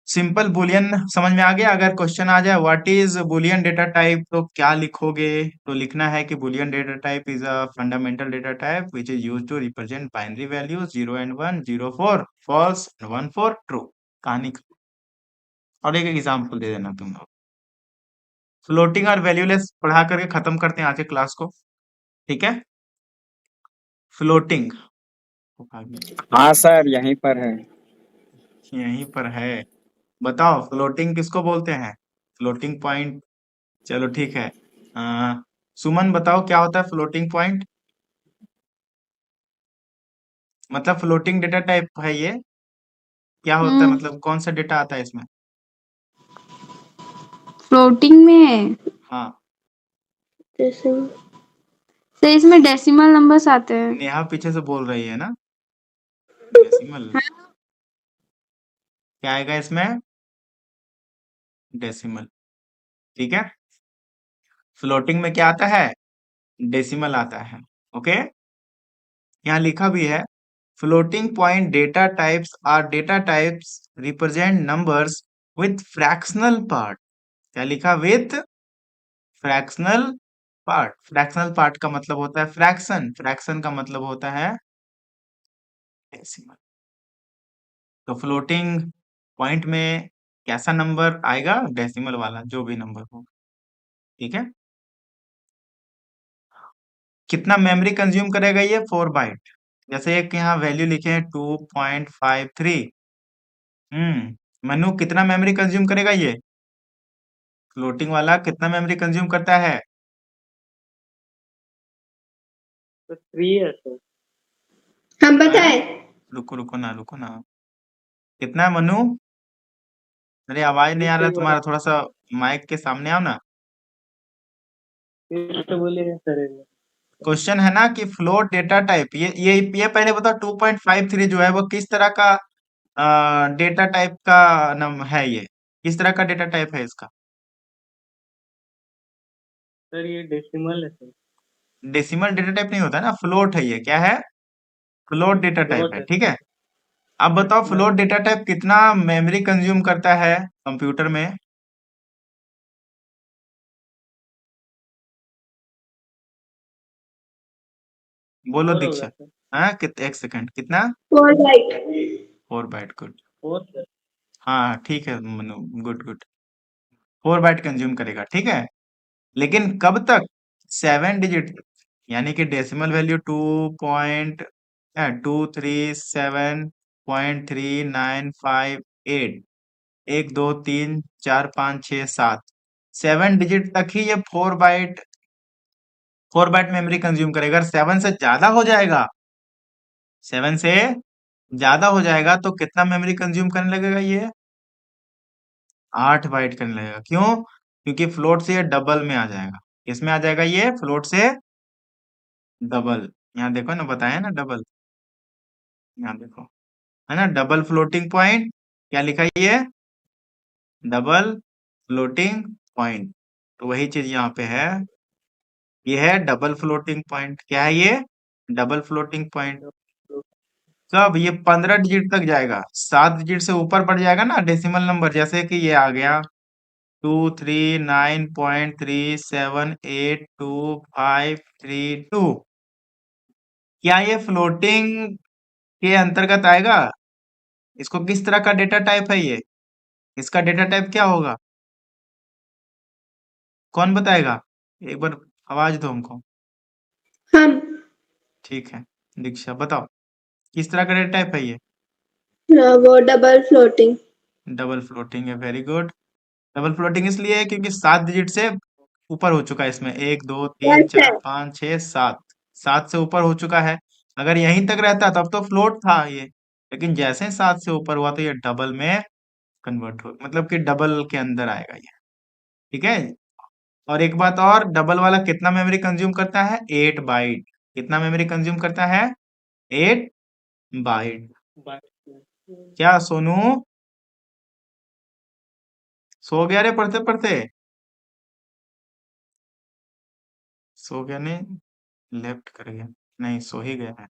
सिंपल बुलियन समझ में आ गया। अगर क्वेश्चन आ जाए what is Boolean data type, तो क्या लिखोगे? तो लिखना है कि Boolean data type is a fundamental data type which is used to represent binary values 0 and 1, 0 for false, 1 for true. कहानी और एक एग्जांपल दे देना तुम लोग। फ्लोटिंग और वैल्यूलेस पढ़ा करके खत्म करते हैं आज के क्लास को। ठीक है। फ्लोटिंग हाँ सर, यहीं पर है। यहीं पर है। बताओ फ्लोटिंग किसको बोलते हैं? Floating point. चलो ठीक है। सुमन बताओ क्या होता है फ्लोटिंग पॉइंट? मतलब फ्लोटिंग डेटा टाइप है ये, क्या होता है? मतलब कौन सा डेटा आता है इसमें? फ्लोटिंग में हाँ। जैसे तो इसमें डेसिमल नंबर्स आते हैं। नेहा पीछे से बोल रही है ना, डेसिमल। क्या आएगा इसमें? डेसिमल। ठीक है। फ्लोटिंग में क्या आता है? डेसिमल आता है। ओके। यहाँ लिखा भी है floating point data types are data types represent numbers with fractional part. क्या लिखा? With fractional part. Fractional part का मतलब होता है फ्रैक्शन, फ्रैक्शन का मतलब होता है डेसिमल। तो फ्लोटिंग पॉइंट में कैसा नंबर आएगा? डेसिमल वाला, जो भी नंबर हो। ठीक है। कितना मेमोरी कंज्यूम करेगा ये? 4 बाइट। जैसे एक यहाँ वैल्यू लिखे हैं 2.53। मनु कितना मेमोरी कंज्यूम करेगा ये? फ्लोटिंग वाला कितना मेमोरी कंज्यूम करता है? तो 3 है सर। हम हाँ? बताएं? रुको रुको ना, रुको ना। कितना है मनु? अरे आवाज नहीं आ रहा है तुम्हारा, थोड़ा सा माइक के सामने आओ ना। फिर से बोलिएगा सर एक बार। क्वेश्चन है ना कि फ्लोट डेटा टाइप, ये पहले बताओ 2.53 जो है वो किस तरह का डेटा टाइप का नाम है? ये किस तरह का डेटा टाइप है इसका? सर ये डेसिमल है सर। डेसिमल डेटा टाइप नहीं होता है ना, फ्लोट है ये। क्या है? फ्लोट डेटा टाइप फ्लोट है। है। ठीक है। अब बताओ फ्लोट डेटा टाइप कितना मेमोरी कंज्यूम करता है कंप्यूटर में? बोलो 4 होगा दीक्षा। सर। हाँ एक सेकंड, कितना? 4 बाइट। 4 बाइट। गुड। 4 सर। हाँ ठीक है Manu, good good. 4 byte consume करेगा। ठीक है। लेकिन कब तक? 7 डिजिट तक। यानी कि डेसिमल वैल्यू 2.237.3958, 1 2 3 4 5 6 7, 7 डिजिट तक ही ये 4 बाइट मेमोरी कंज्यूम करेगा। अगर 7 से ज्यादा हो जाएगा, 7 से ज्यादा हो जाएगा तो कितना मेमोरी कंज्यूम करने लगेगा ये? 8 बाइट करने लगेगा। क्यों? क्योंकि फ्लोट से ये डबल में आ जाएगा। किसमें आ जाएगा ये? फ्लोट से डबल। यहाँ देखो ना, बताया ना डबल। यहाँ देखो, है ना डबल फ्लोटिंग पॉइंट। क्या लिखा है ये? Double floating point. तो वही चीज यहाँ पे है, ये है डबल फ्लोटिंग पॉइंट। क्या है ये? Double floating point. कब? ये 15 डिजिट तक जाएगा। 7 डिजिट से ऊपर बढ़ जाएगा ना डेसिमल नंबर, जैसे कि ये आ गया 239.378252। क्या ये फ्लोटिंग के अंतर्गत आएगा? इसको किस तरह का डेटा टाइप है ये? इसका डेटा टाइप क्या होगा? कौन बताएगा? एक बार आवाज दो हमको। हम ठीक है, दीक्षा बताओ, किस तरह का डेटा टाइप है ये? वो डबल फ्लोटिंग। डबल फ्लोटिंग है, वेरी गुड। डबल फ्लोटिंग इसलिए है क्योंकि 7 डिजिट से ऊपर हो चुका है इसमें, 1 2 3 यस 4 सर। 5 6 7, 7 से ऊपर हो चुका है। अगर यहीं तक रहता तब तो फ्लोट था ये, लेकिन जैसे ही 7 से ऊपर हुआ तो ये डबल में कन्वर्ट हो, मतलब कि डबल के अंदर आएगा ये। ठीक है। और एक बात और, डबल वाला कितना मेमोरी कंज्यूम करता है? 8 बाइट। कितना मेमोरी कंज्यूम करता है? 8 बाइट। क्या सोनू सो गया रे पढ़ते पढ़ते? सो गया नहीं, लेफ्ट कर गया, नहीं सो ही गया है।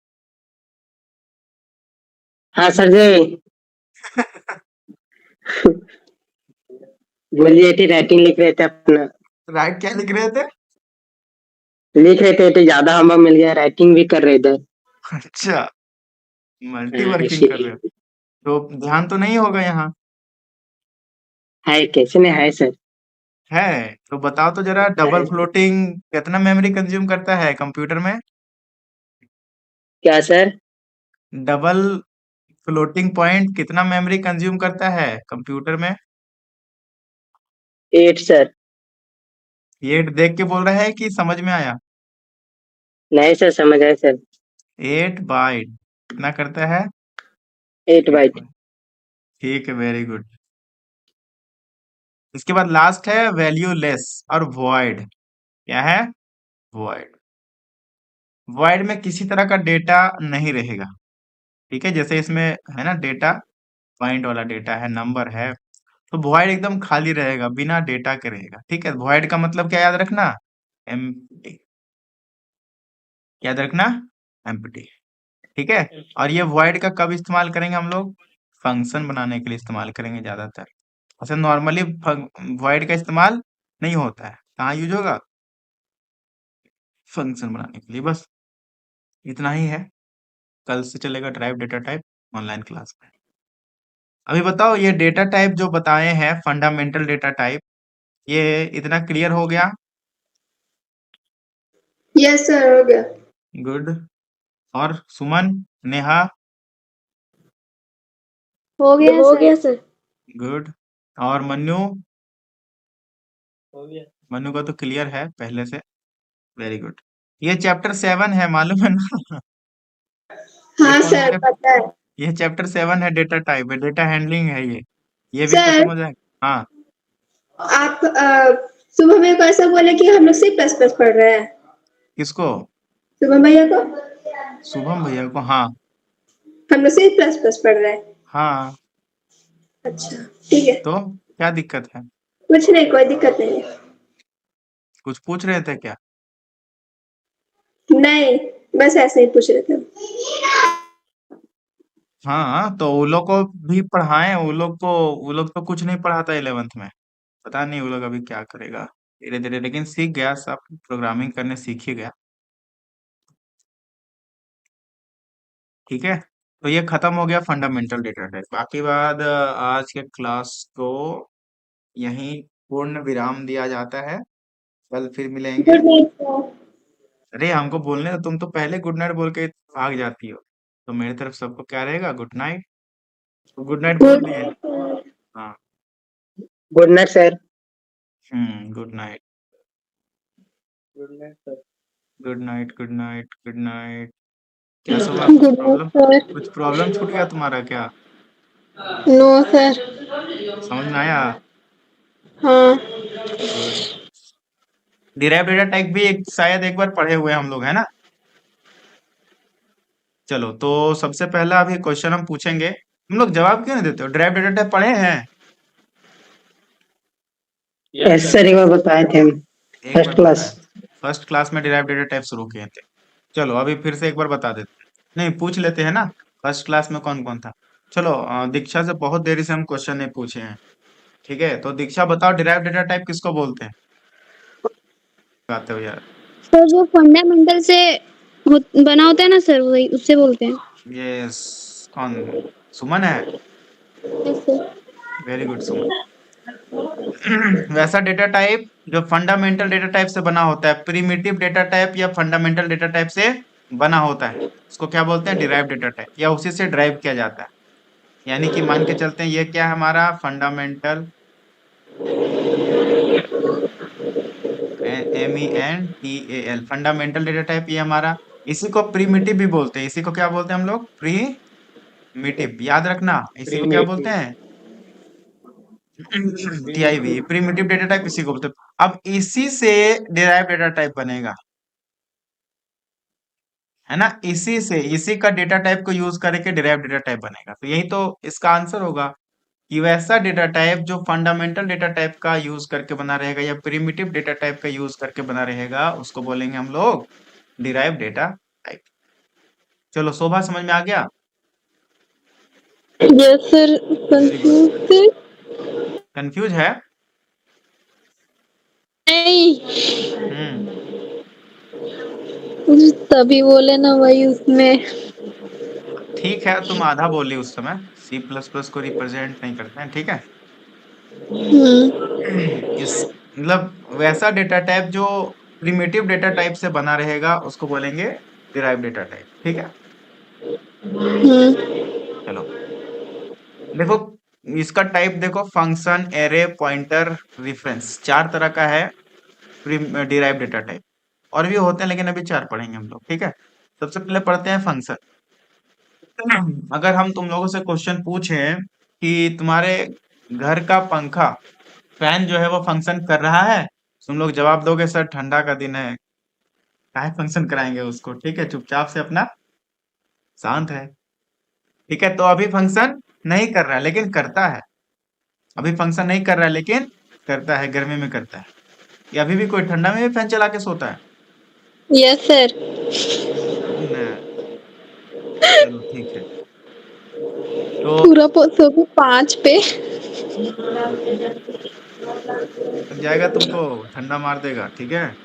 हाँ सर जी, बोलिए थी राइटिंग लिख रहे थे अपना। राइट क्या लिख रहे थे? लिख रहे थे तो ज्यादा होमवर्क मिल गया, राइटिंग भी कर रहे थे। अच्छा, मल्टी हाँ, वर्किंग कर रहे इसीलिए हो, तो ध्यान तो नहीं होगा यहाँ। है, कैसे नहीं है सर। है तो बताओ तो जरा, डबल फ्लोटिंग कितना मेमोरी कंज्यूम करता है कंप्यूटर में? क्या सर? डबल फ्लोटिंग पॉइंट कितना मेमोरी कंज्यूम करता है कंप्यूटर में? 8 सर। ये देख के बोल रहा है कि समझ में आया? नहीं सर, समझ आए सर। 8 बाइट कितना करता है? 8 8 बाइट। बाइट। ठीक है, वेरी गुड। इसके बाद लास्ट है वैल्यूलेस और वॉइड। क्या है? वॉइड। वॉइड में किसी तरह का डेटा नहीं रहेगा। ठीक है, जैसे इसमें है ना डेटा, पॉइंट वाला डेटा है, नंबर है, तो वॉइड एकदम खाली रहेगा, बिना डेटा के रहेगा। ठीक है, वॉइड का मतलब क्या याद रखना? एम्प्टी। याद रखना, एम्प्टी। ठीक है। और ये वॉइड का कब इस्तेमाल करेंगे हम लोग? फंक्शन बनाने के लिए इस्तेमाल करेंगे ज्यादातर। ऐसे नॉर्मली वॉइड का इस्तेमाल नहीं होता है। कहाँ यूज होगा? फंक्शन बनाने के लिए। बस इतना ही है। कल से चलेगा drive data type online class में। अभी बताओ, ये डेटा टाइप जो बताए हैं, फंडामेंटल डेटा टाइप, ये इतना क्लियर हो गया? यस सर, हो गया। गुड। और सुमन, नेहा? हो गया हो सर। गया सर। गुड। और मन्नू? हो गया। मन्नू का तो क्लियर है पहले से। Very good. ये चैप्टर 7 है, मालूम है ना? ये हाँ कौन सा सर, चैप्टर? पता है। ये चैप्टर 7 है, डेटा टाइप है, डेटा हैंडलिंग है ये भी सर, खत्म हो जाएगा। हाँ। आप सुबह मेरे को ऐसा बोले कि हम लोग सी प्लस प्लस पढ़ रहे हैं। किसको? सुबह भैया को। शुभम भैया को? हाँ। हम लोग सी प्लस प्लस पढ़ रहे हैं। हाँ, अच्छा, ठीक है। तो क्या दिक्कत है? कुछ नहीं, कोई दिक्कत नहीं है। कुछ पूछ रहे थे क्या? नहीं, बस ऐसे ही पूछ रहे थे। हाँ, तो वो लोग को भी पढ़ाएं। वो लोग तो कुछ नहीं पढ़ाता 11th में। पता नहीं वो लोग अभी क्या करेगा, धीरे धीरे, लेकिन सीख गया सब, प्रोग्रामिंग करने सीख ही गया। ठीक है, तो ये खत्म हो गया फंडामेंटल डेटा टाइप। बाकी बाद आज के क्लास को यहीं पूर्ण विराम दिया जाता है। कल फिर मिलेंगे। Good night sir. अरे हमको बोलने दो, तुम तो पहले गुड नाइट बोल के भाग जाती हो। तो मेरी तरफ सबको क्या रहेगा? Good night. तो गुड नाइट बोल गुड दिए। Night sir. हाँ। Good night sir. Good night. Good night sir. Good night, good night, good night. क्या सुबह कुछ गुड नाइट प्रॉब्लम? सर। कुछ प्रॉब्लम छूट गया तुम्हारा क्या? No sir. समझ में आया? हाँ। गुड। डिराइव डेटा टाइप भी शायद एक बार पढ़े हुए हैं हम लोग, है ना? चलो, तो सबसे पहला अभी क्वेश्चन हम पूछेंगे। तुम लोग जवाब क्यों नहीं देते हो? डिराइव डेटा टाइप पढ़े हैं? यस सर, एक बार बताए थे हम, एक फर्स्ट बार क्लास। बताया, फर्स्ट क्लास में डिराइव डेटा टाइप शुरू किए थे। चलो अभी फिर से एक बार बता देते हैं। नहीं, पूछ लेते हैं ना, फर्स्ट क्लास में कौन कौन था। चलो, दीक्षा से बहुत देरी से हम क्वेश्चन नहीं पूछे हैं। ठीक है, तो दीक्षा बताओ डिराइव डेटा टाइप किसको बोलते हैं? बताते हो यार। सर जो फंडामेंटल से बना होता है ना सर, वही उससे बोलते हैं। ये कौन? सुमन है। Yes sir. वेरी गुड सुमन। वैसा डेटा टाइप जो फंडामेंटल डेटा टाइप से बना होता है, प्रिमिटिव डेटा टाइप या फंडामेंटल डेटा टाइप से बना होता है, उसको क्या बोलते हैं? डिराइव डेटा टाइप, या उसी से ड्राइव किया जाता है। यानी कि मान के चलते हैं ये क्या है हमारा fundamental, MENTAL, fundamental data type ये हमारा। इसी को प्रीमिटिव भी बोलते हैं। इसी को क्या बोलते हैं हम लोग? प्रीमिटिव। याद रखना, इसी को क्या बोलते प्रीमिटिव हैं? TIV, प्रीमिटिव डेटा टाइप इसी को बोलते हैं। अब इसी से डिराइव डेटा टाइप बनेगा, है ना? इसी से, इसी का डेटा टाइप को यूज करके डिराइव डेटा टाइप बनेगा। तो यही तो इसका आंसर होगा कि वैसा डेटा टाइप जो फंडामेंटल डेटा टाइप का यूज करके बना रहेगा या प्रिमिटिव डेटा टाइप का यूज करके बना रहेगा, उसको बोलेंगे हम लोग डिराइव डेटा टाइप। चलो शोभा, समझ में आ गया? Yes sir. Very good. Confuse confuse है? नहीं, हम्म। तभी बोले ना वही उसमें। ठीक है, तुम आधा बोली उस समय, C++ को रिप्रेजेंट नहीं करते हैं, ठीक है। हम्म। इस मतलब वैसा डेटा टाइप जो प्रिमिटिव डेटा टाइप से बना रहेगा उसको बोलेंगे डिराइव डेटा टाइप, ठीक है। हम्म। चलो देखो, इसका टाइप देखो, फंक्शन, एरे, पॉइंटर, रेफरेंस, 4 तरह का है डिराइव डेटा टाइप। और भी होते हैं लेकिन अभी 4 पढ़ेंगे हम लोग, ठीक है। सबसे पहले पढ़ते हैं फंक्शन। अगर हम तुम लोगों से क्वेश्चन पूछें कि तुम्हारे घर का पंखा, फैन जो है वो फंक्शन कर रहा है, तुम लोग जवाब दोगे सर ठंडा का दिन है, काहे फंक्शन कराएंगे उसको, ठीक है, चुपचाप से अपना शांत है, ठीक है। तो अभी फंक्शन नहीं कर रहा है लेकिन करता है। अभी फंक्शन नहीं कर रहा है लेकिन करता है, गर्मी में करता है। या अभी भी कोई ठंडा में भी फैन चला के सोता है? Yes sir. न, चलो ठीक है। तो पूरा सब 5 पे। लग जाएगा तुमको, ठंडा मार देगा, ठीक है।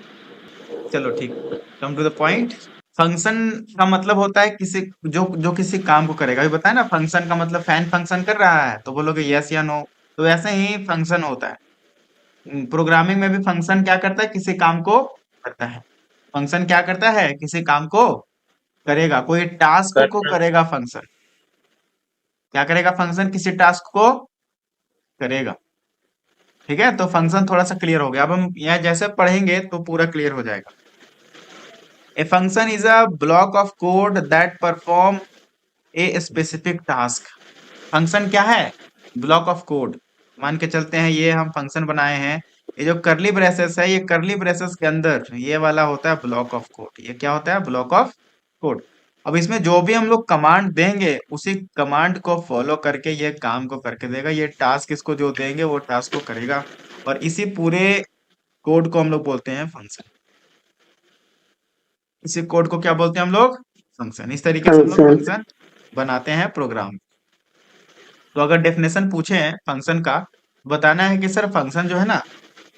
चलो ठीक, come to the point. Function का मतलब होता है किसी, जो जो किसी काम को करेगा। अभी बताया ना, फंक्शन का मतलब फैन फंक्शन कर रहा है, तो बोलोगे यस या नो। तो वैसे ही फंक्शन होता है। प्रोग्रामिंग में भी फंक्शन क्या करता है? किसी काम को करता है। फंक्शन क्या करता है? किसी काम को करेगा, कोई टास्क को करता करेगा फंक्शन। क्या करेगा फंक्शन? किसी टास्क को करेगा, ठीक है। तो फंक्शन थोड़ा सा क्लियर हो गया। अब हम यहाँ जैसे पढ़ेंगे तो पूरा क्लियर हो जाएगा। A function is a block of code that perform a specific task. Function क्या है? Block of code. मान के चलते हैं ये हम फंक्शन बनाए हैं, ये जो करली ब्रेसेस है, ये करली ब्रेसेस के अंदर ये वाला होता है ब्लॉक ऑफ कोड। ये क्या होता है? Block of code. अब इसमें जो भी हम लोग कमांड देंगे, उसी कमांड को फॉलो करके ये काम को करके देगा। ये टास्क इसको जो देंगे वो टास्क को करेगा, और इसी पूरे कोड को हम लोग बोलते हैं फंक्शन। इसी कोड को क्या बोलते हैं हम लोग? फंक्शन। इस तरीके से हम लोग फंक्शन। फंक्शन बनाते हैं प्रोग्राम। तो अगर डेफिनेशन पूछे फंक्शन का, बताना है कि सर फंक्शन जो है ना,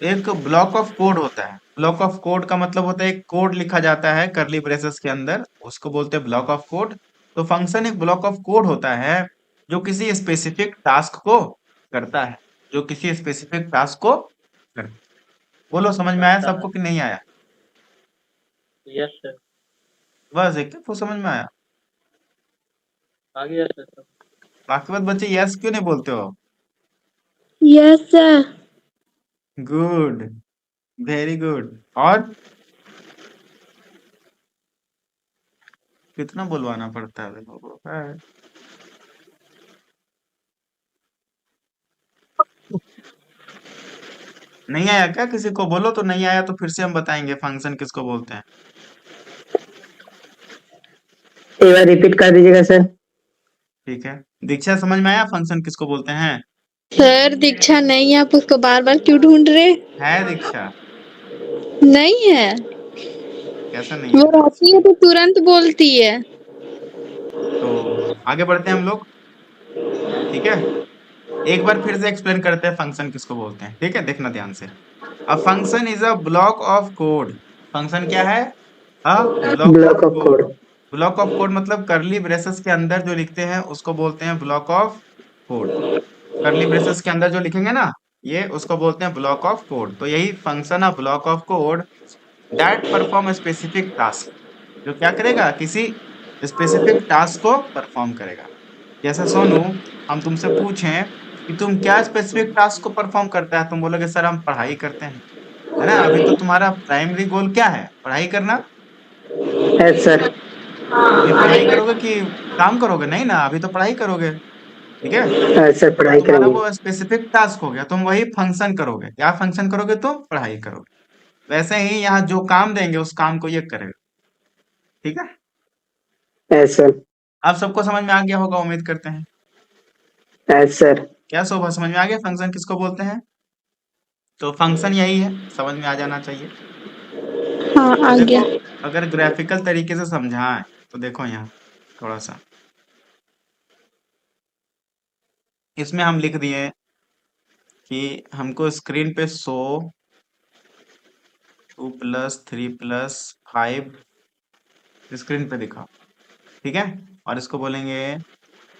एक ब्लॉक ऑफ कोड होता है। ब्लॉक ऑफ कोड का मतलब होता है एक कोड लिखा जाता है करली ब्रेसेस के अंदर, उसको बोलते हैं ब्लॉक ऑफ कोड। तो फंक्शन एक ब्लॉक ऑफ कोड होता है जो किसी स्पेसिफिक टास्क को करता है, जो किसी स्पेसिफिक टास्क को करता है। बोलो समझ में आया करता सबको कि नहीं आया? है। Yes sir. बस एक तो समझ में आया, आ गया सर सब। बाकी बात बच्चे यस क्यों नहीं बोलते हो? Yes sir. Good, very good. और कितना बुलवाना पड़ता है देखो को, है। नहीं आया क्या किसी को? बोलो तो नहीं आया तो फिर से हम बताएंगे फंक्शन किसको बोलते हैं। एक बार रिपीट कर दीजिएगा सर। ठीक है, दीक्षा समझ में आया फंक्शन किसको बोलते हैं? सर दीक्षा नहीं है, आप उसको बार बार क्यों ढूंढ रहे? है दीक्षा? नहीं है, कैसा नहीं वो है? रहती है तो तुरंत बोलती है। तो आगे बढ़ते हैं हम लोग, ठीक है। एक बार फिर से एक्सप्लेन करते हैं फंक्शन किसको बोलते हैं, ठीक है, देखना ध्यान से। A function is a block of code. Function क्या है? A block of block of code. Code. Block of code मतलब करली ब्रेसेस के अंदर जो लिखते हैं उसको बोलते हैं ब्लॉक ऑफ कोड। करली ब्रेसेस के अंदर जो लिखेंगे ना, ये उसको बोलते हैं ब्लॉक ऑफ कोड। तो यही फंक्शन है block of code that perform specific task, जो क्या करेगा, किसी स्पेसिफिक टास्क को परफॉर्म करेगा। जैसे सोनू, हम तुमसे पूछें कि तुम क्या स्पेसिफिक टास्क को परफॉर्म करता है, तुम बोलोगे सर हम पढ़ाई करते हैं, है ना। अभी तो तुम्हारा प्राइमरी गोल क्या है, पढ़ाई करना। Yes sir. अभी पढ़ाई करोगे कि काम करोगे? नहीं ना, अभी तो पढ़ाई करोगे, ठीक है। सर तो पढ़ाई तुम्हारा करेंगे। वो स्पेसिफिक टास्क हो गया, तुम वही फंक्शन करोगे। क्या फंक्शन करोगे? तुम पढ़ाई करोगे। वैसे ही यहाँ जो काम देंगे उस काम को ये करेगा, ठीक है। Yes sir. आप सबको समझ में आ गया होगा, उम्मीद करते हैं। Yes sir. क्या शोभा, समझ में आ गया फंक्शन किसको बोलते हैं? तो फंक्शन यही है, समझ में आ जाना चाहिए। हाँ अब आ देखो, गया। अगर ग्राफिकल तरीके से समझाएं तो देखो यहाँ थोड़ा सा, इसमें हम लिख दिए कि हमको स्क्रीन पे 2+3+5 स्क्रीन पे दिखाओ, ठीक है। और इसको बोलेंगे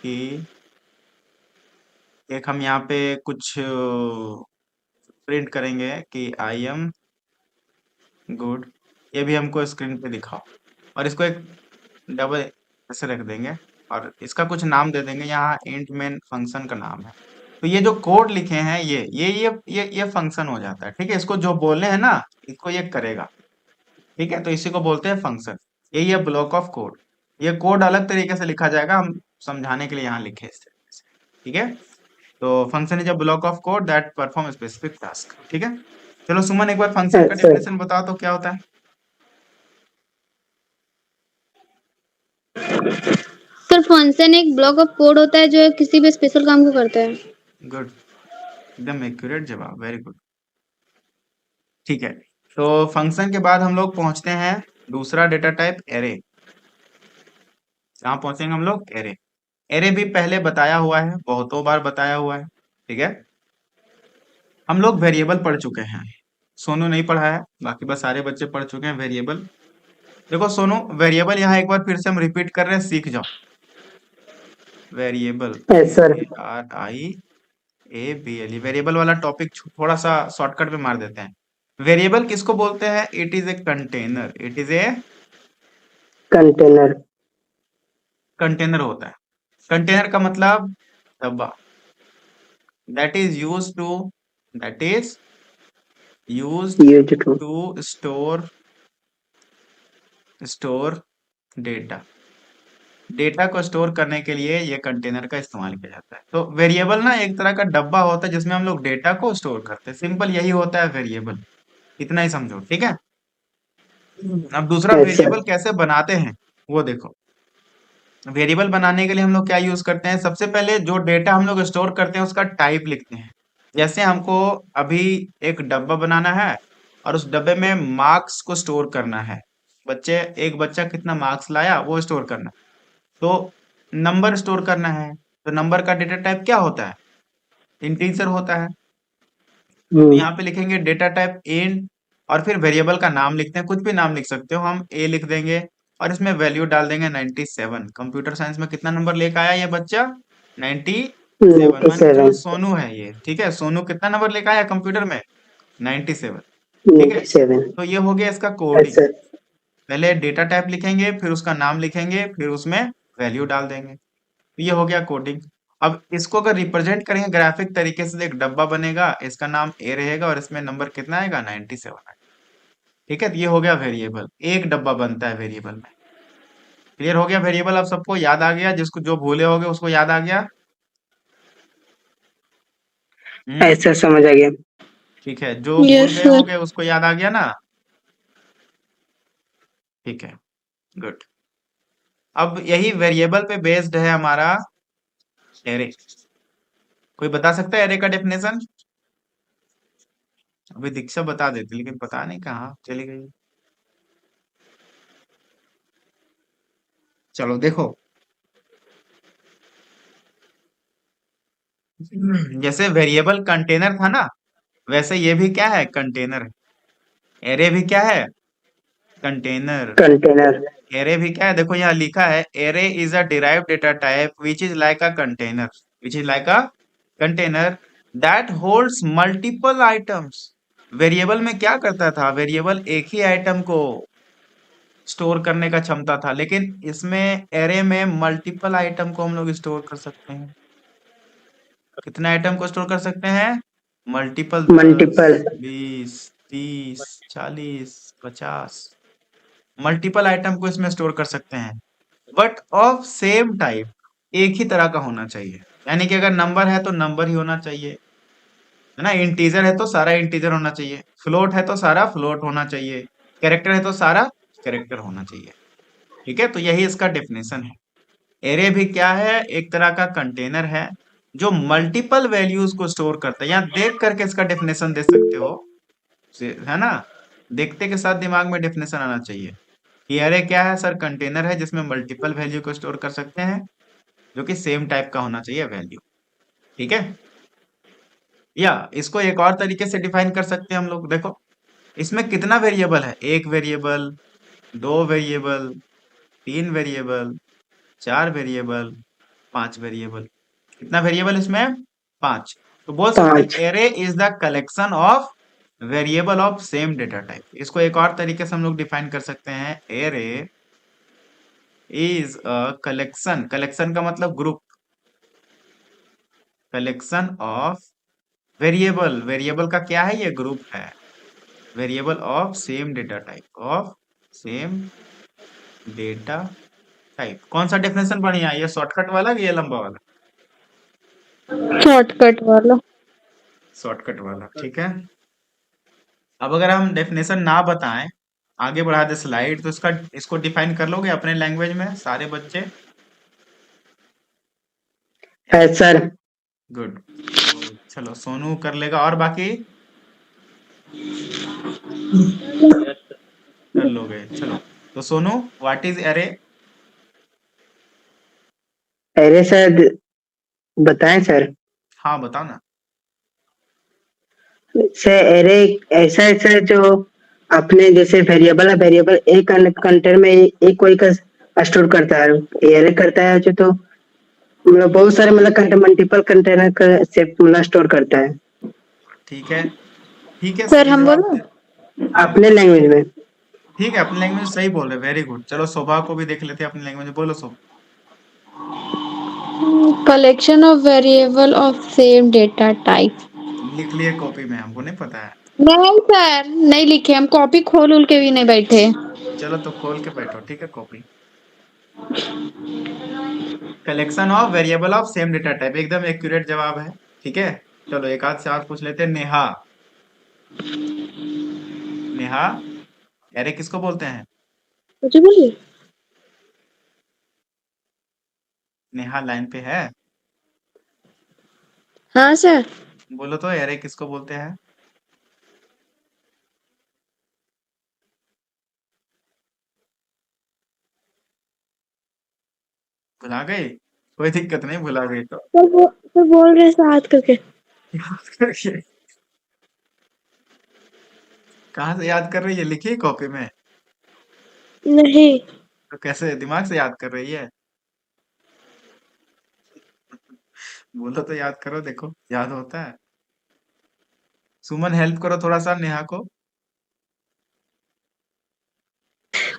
कि एक हम यहाँ पे कुछ प्रिंट करेंगे कि आई एम गुड, ये भी हमको स्क्रीन पे दिखाओ। और इसको एक डबल ऐसे रख देंगे और इसका कुछ नाम दे देंगे, यहाँ इंट मेन फंक्शन का नाम है। तो ये जो कोड लिखे हैं ये फंक्शन हो जाता है, ठीक है। इसको जो बोलने हैं ना, इसको ये करेगा, ठीक है। तो इसी को बोलते हैं फंक्शन। यही है ब्लॉक ऑफ कोड। ये कोड अलग तरीके से लिखा जाएगा, हम समझाने के लिए यहाँ लिखे इस तरीके से, ठीक है। तो function is a block of code that perform specific task, ठीक है। चलो सुमन, एक बार फंक्शन का यस सर। डेफिनेशन बताओ तो क्या होता है। सर फंक्शन एक ब्लॉक ऑफ कोड होता है जो किसी भी स्पेशल काम को करता है। गुड, एकदम एक्यूरेट जवाब, वेरी गुड, ठीक है। तो फंक्शन के बाद हम लोग पहुंचते हैं दूसरा डेटा टाइप, एरे। कहाँ पहुंचेंगे हम लोग? एरे। एरे भी पहले बताया हुआ है, बहुतों बार बताया हुआ है, ठीक है। हम लोग वेरिएबल पढ़ चुके हैं, सोनू नहीं पढ़ा है, बाकी बस सारे बच्चे पढ़ चुके हैं वेरिएबल। देखो सोनू, वेरिएबल यहाँ एक बार फिर से हम रिपीट कर रहे हैं, सीख जाओ। Variable, yes sir. VARIABLE, variable वाला टॉपिक थोड़ा सा शॉर्टकट में मार देते हैं। वेरिएबल किसको बोलते हैं? It is a container, it is a container. Container होता है। कंटेनर का मतलब डब्बा। That is use to that is use use to. To store data. Data को स्टोर करने के लिए ये कंटेनर का इस्तेमाल किया जाता है। तो वेरिएबल ना एक तरह का डब्बा होता है जिसमें हम लोग डेटा को स्टोर करते हैं, सिंपल यही होता है वेरिएबल, इतना ही समझो, ठीक है। अब दूसरा यस सर। वेरिएबल कैसे बनाते हैं वो देखो। वेरिएबल बनाने के लिए हम लोग क्या यूज करते हैं? सबसे पहले जो डेटा हम लोग स्टोर करते हैं उसका टाइप लिखते हैं। जैसे हमको अभी एक डब्बा बनाना है और उस डब्बे में मार्क्स को स्टोर करना है। एक बच्चा कितना मार्क्स लाया वो स्टोर करना है। तो नंबर स्टोर करना है, तो नंबर का डेटा टाइप क्या होता है? इंटीजर होता है। तो यहाँ पे लिखेंगे डेटा टाइप इंट और फिर वेरिएबल का नाम लिखते हैं, कुछ भी नाम लिख सकते हो, हम ए लिख देंगे और इसमें वैल्यू डाल देंगे 97। कंप्यूटर साइंस में कितना नंबर लेकर आया ये बच्चा? 97। मान के चलो 97। सोनू है ये, ठीक है। सोनू कितना नंबर लेकर आया कंप्यूटर में? 97, ठीक है। 97। तो ये हो गया इसका यस कोडिंग। सर। पहले डेटा टाइप लिखेंगे, फिर उसका नाम लिखेंगे, फिर उसमें वैल्यू डाल देंगे, तो ये हो गया कोडिंग। अब इसको अगर रिप्रेजेंट करेंगे ग्राफिक तरीके से, तो एक डब्बा बनेगा, इसका नाम ए रहेगा और इसमें नंबर कितना आएगा? 97, ठीक है। तो ये हो गया वेरिएबल, एक डब्बा बनता है वेरिएबल में। क्लियर हो गया वेरिएबल? अब सबको याद आ गया, जिसको जो भूले होगे उसको याद आ गया। ऐसा समझ आ गया। ठीक है, जो भूल यस गए सर। होगे उसको याद आ गया ना, ठीक है, गुड। अब यही वेरिएबल पे बेस्ड है हमारा एरे। कोई बता सकता है एरे का डेफिनेशन? अभी दीक्षा बता देती लेकिन पता नहीं कहाँ चली गई। चलो देखो, जैसे वेरिएबल कंटेनर था ना, वैसे ये भी क्या है, कंटेनर है। एरे भी क्या है, कंटेनर। कंटेनर। एरे भी क्या है, देखो यहाँ लिखा है, array is a derived data type which is like a container, which is like a container that holds multiple items. Variable में क्या करता था, वेरिएबल एक ही आइटम को स्टोर करने का क्षमता था, लेकिन इसमें एरे में मल्टीपल आइटम को हम लोग स्टोर कर सकते हैं। कितने आइटम को स्टोर कर सकते हैं, मल्टीपल, 10, मल्टीपल। 20, 30, 40, 50, मल्टीपल आइटम को इसमें स्टोर कर सकते हैं, बट ऑफ सेम टाइप, एक ही तरह का होना चाहिए। यानी कि अगर नंबर है तो नंबर ही होना चाहिए, है ना। इंटीजर है तो सारा इंटीजर होना चाहिए, फ्लोट है तो सारा फ्लोट होना चाहिए, कैरेक्टर है तो सारा कैरेक्टर होना चाहिए। ठीक है, तो यही इसका डेफिनेशन है। एरे भी क्या है, एक तरह का कंटेनर है जो मल्टीपल वैल्यूज को स्टोर करता है। यहाँ देख करके इसका डेफिनेशन दे सकते हो, है ना। देखते के साथ दिमाग में डेफिनेशन आना चाहिए कि एरे क्या है सर, कंटेनर है जिसमें मल्टीपल वैल्यू को स्टोर कर सकते हैं, जो कि सेम टाइप का होना चाहिए वैल्यू। ठीक है, या इसको एक और तरीके से डिफाइन कर सकते हैं हम लोग। देखो इसमें कितना वेरिएबल है, एक वेरिएबल, दो वेरिएबल, तीन वेरिएबल, चार वेरिएबल, पांच वेरिएबल। कितना वेरिएबल इसमें, पांच। तो बोल सकते पांच। हैं array is the collection of variable of same data type. इसको एक और तरीके से हम लोग डिफाइन कर सकते हैं, array is a collection, collection का मतलब group, collection of variable, variable का क्या है, ये ग्रुप है, variable of same data type, of same data type. कौन सा डेफिनेशन बढ़िया है, ये शॉर्टकट वाला कि ये लंबा वाला, शॉर्टकट वाला। शॉर्टकट वाला, ठीक है। अब अगर हम डेफिनेशन ना बताएं, आगे बढ़ा दे स्लाइड, तो इसको डिफाइन कर लोगे अपने लैंग्वेज में सारे बच्चे। है सर। गुड, तो चलो सोनू कर लेगा, और बाकी यस सर। कर लोगे। चलो तो सोनू, व्हाट इज एरे। अरे सर, बताएं सर। हाँ बताओ ना। सर अरे ऐसा है सर, जो अपने जैसे वेरिएबल है, वेरिएबल एक कंटेनर में एक कोई का स्टोर करता है, एरे करता है जो, तो मतलब बहुत सारे मतलब मल्टीपल कंटेनर का सेट मतलब स्टोर करता है ठीक है, ठीक है, सर सही हम जवाब बोलो। दे। अपने लैंग्वेज में। ठीक है, अपनी लैंग्वेज सही बोल रहे, वेरी गुड। चलो शोभा को भी देख लेते हैं अपनी लैंग्वेज में, बोलो Shobha. Collection of variable of same data type. लिख लिए कॉपी में, हमको नहीं पता है। नहीं सर, नहीं लिखे, हम कॉपी खोल उल के भी नहीं बैठे। चलो तो खोल के बैठो, ठीक है, copy. Collection of variable of same data type, एकदम एक्यूरेट जवाब है। ठीक है, चलो एक आध से और पूछ लेते हैं। नेहा, नेहा, एरे किसको बोलते हैं, कुछ बोलिए। नेहा लाइन पे है, हाँ सर। बोलो तो एरे किसको बोलते हैं। भुला गई, कोई दिक्कत नहीं, भुला गई तो सर बोल रहे हैं हाथ करके। याद करिए। कहाँ से याद कर रही है, लिखी कॉपी में, नहीं। तो कैसे दिमाग से याद कर रही है, बोलो तो याद करो, देखो याद होता है। सुमन हेल्प करो थोड़ा सा नेहा को।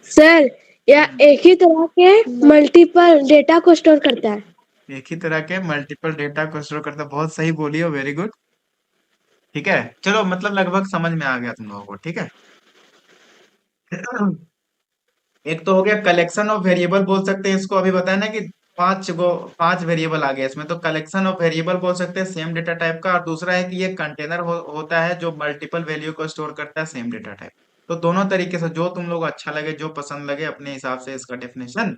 सर या एक ही तरह के मल्टीपल डेटा को स्टोर करता है। एक ही तरह के मल्टीपल डेटा को स्टोर करता, बहुत सही बोली हो, वेरी गुड। ठीक है, चलो मतलब लगभग समझ में आ गया तुम लोगों को। ठीक है, एक तो हो गया कलेक्शन ऑफ वेरिएबल, बोल सकते हैं इसको, अभी बताया ना कि पांच वेरिएबल आ गए इसमें, तो कलेक्शन ऑफ वेरिएबल बोल सकते हैं सेम डेटा टाइप का। और दूसरा है कि ये कंटेनर होता है जो मल्टीपल वैल्यू को स्टोर करता है सेम डेटा टाइप। तो दोनों तरीके से जो तुम लोग अच्छा लगे, जो पसंद लगे, अपने हिसाब से इसका डेफिनेशन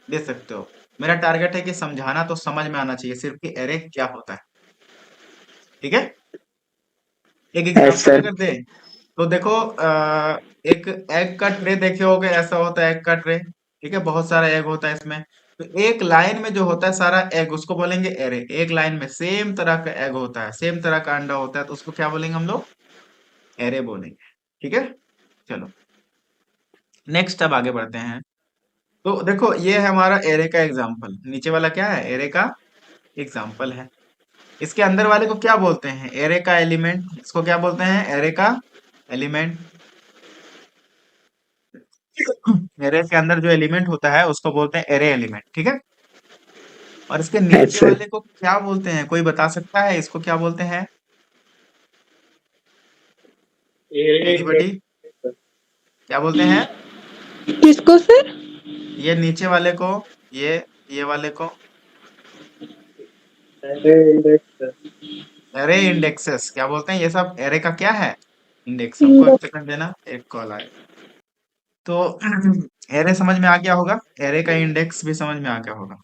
दे सकते हो। मेरा टारगेट है कि समझाना तो समझ में आना चाहिए सिर्फ कि एरे क्या होता है। ठीक है, एक यस एग्जांपल सर। अगर दे तो देखो, एक एग का ट्रे देखे होगे, ऐसा होता है एग का ट्रे। ठीक है, बहुत सारा एग होता है इसमें। तो एक लाइन में जो होता है सारा एग उसको बोलेंगे एरे। एक लाइन में सेम तरह का एग होता है, सेम तरह का अंडा होता है, तो उसको क्या बोलेंगे हम लोग? एरे बोलेंगे। ठीक है, चलो नेक्स्ट अब आगे बढ़ते हैं। तो देखो ये है हमारा एरे का एग्जाम्पल, नीचे वाला क्या है? एरे का एग्जाम्पल है। इसके अंदर वाले को क्या बोलते हैं? एरे का एलिमेंट। इसको क्या बोलते हैं? एरे का एलिमेंट। एरे के अंदर जो एलिमेंट होता है उसको बोलते हैं एरे एलिमेंट। ठीक है, और इसके नीचे अच्छा। वाले को क्या बोलते हैं? कोई बता सकता है इसको क्या बोलते हैं? Array anybody? इंडेक्स। क्या बोलते हैं? किसको सर? ये नीचे वाले को, ये वाले को एरे इंडेक्स। एरे इंडेक्सेस क्या बोलते हैं? ये सब एरे का क्या है? इंडेक्स। हमको एक सेकंड देना, एक कॉल आए। तो एरे समझ में आ गया होगा, एरे का इंडेक्स भी समझ में आ गया होगा।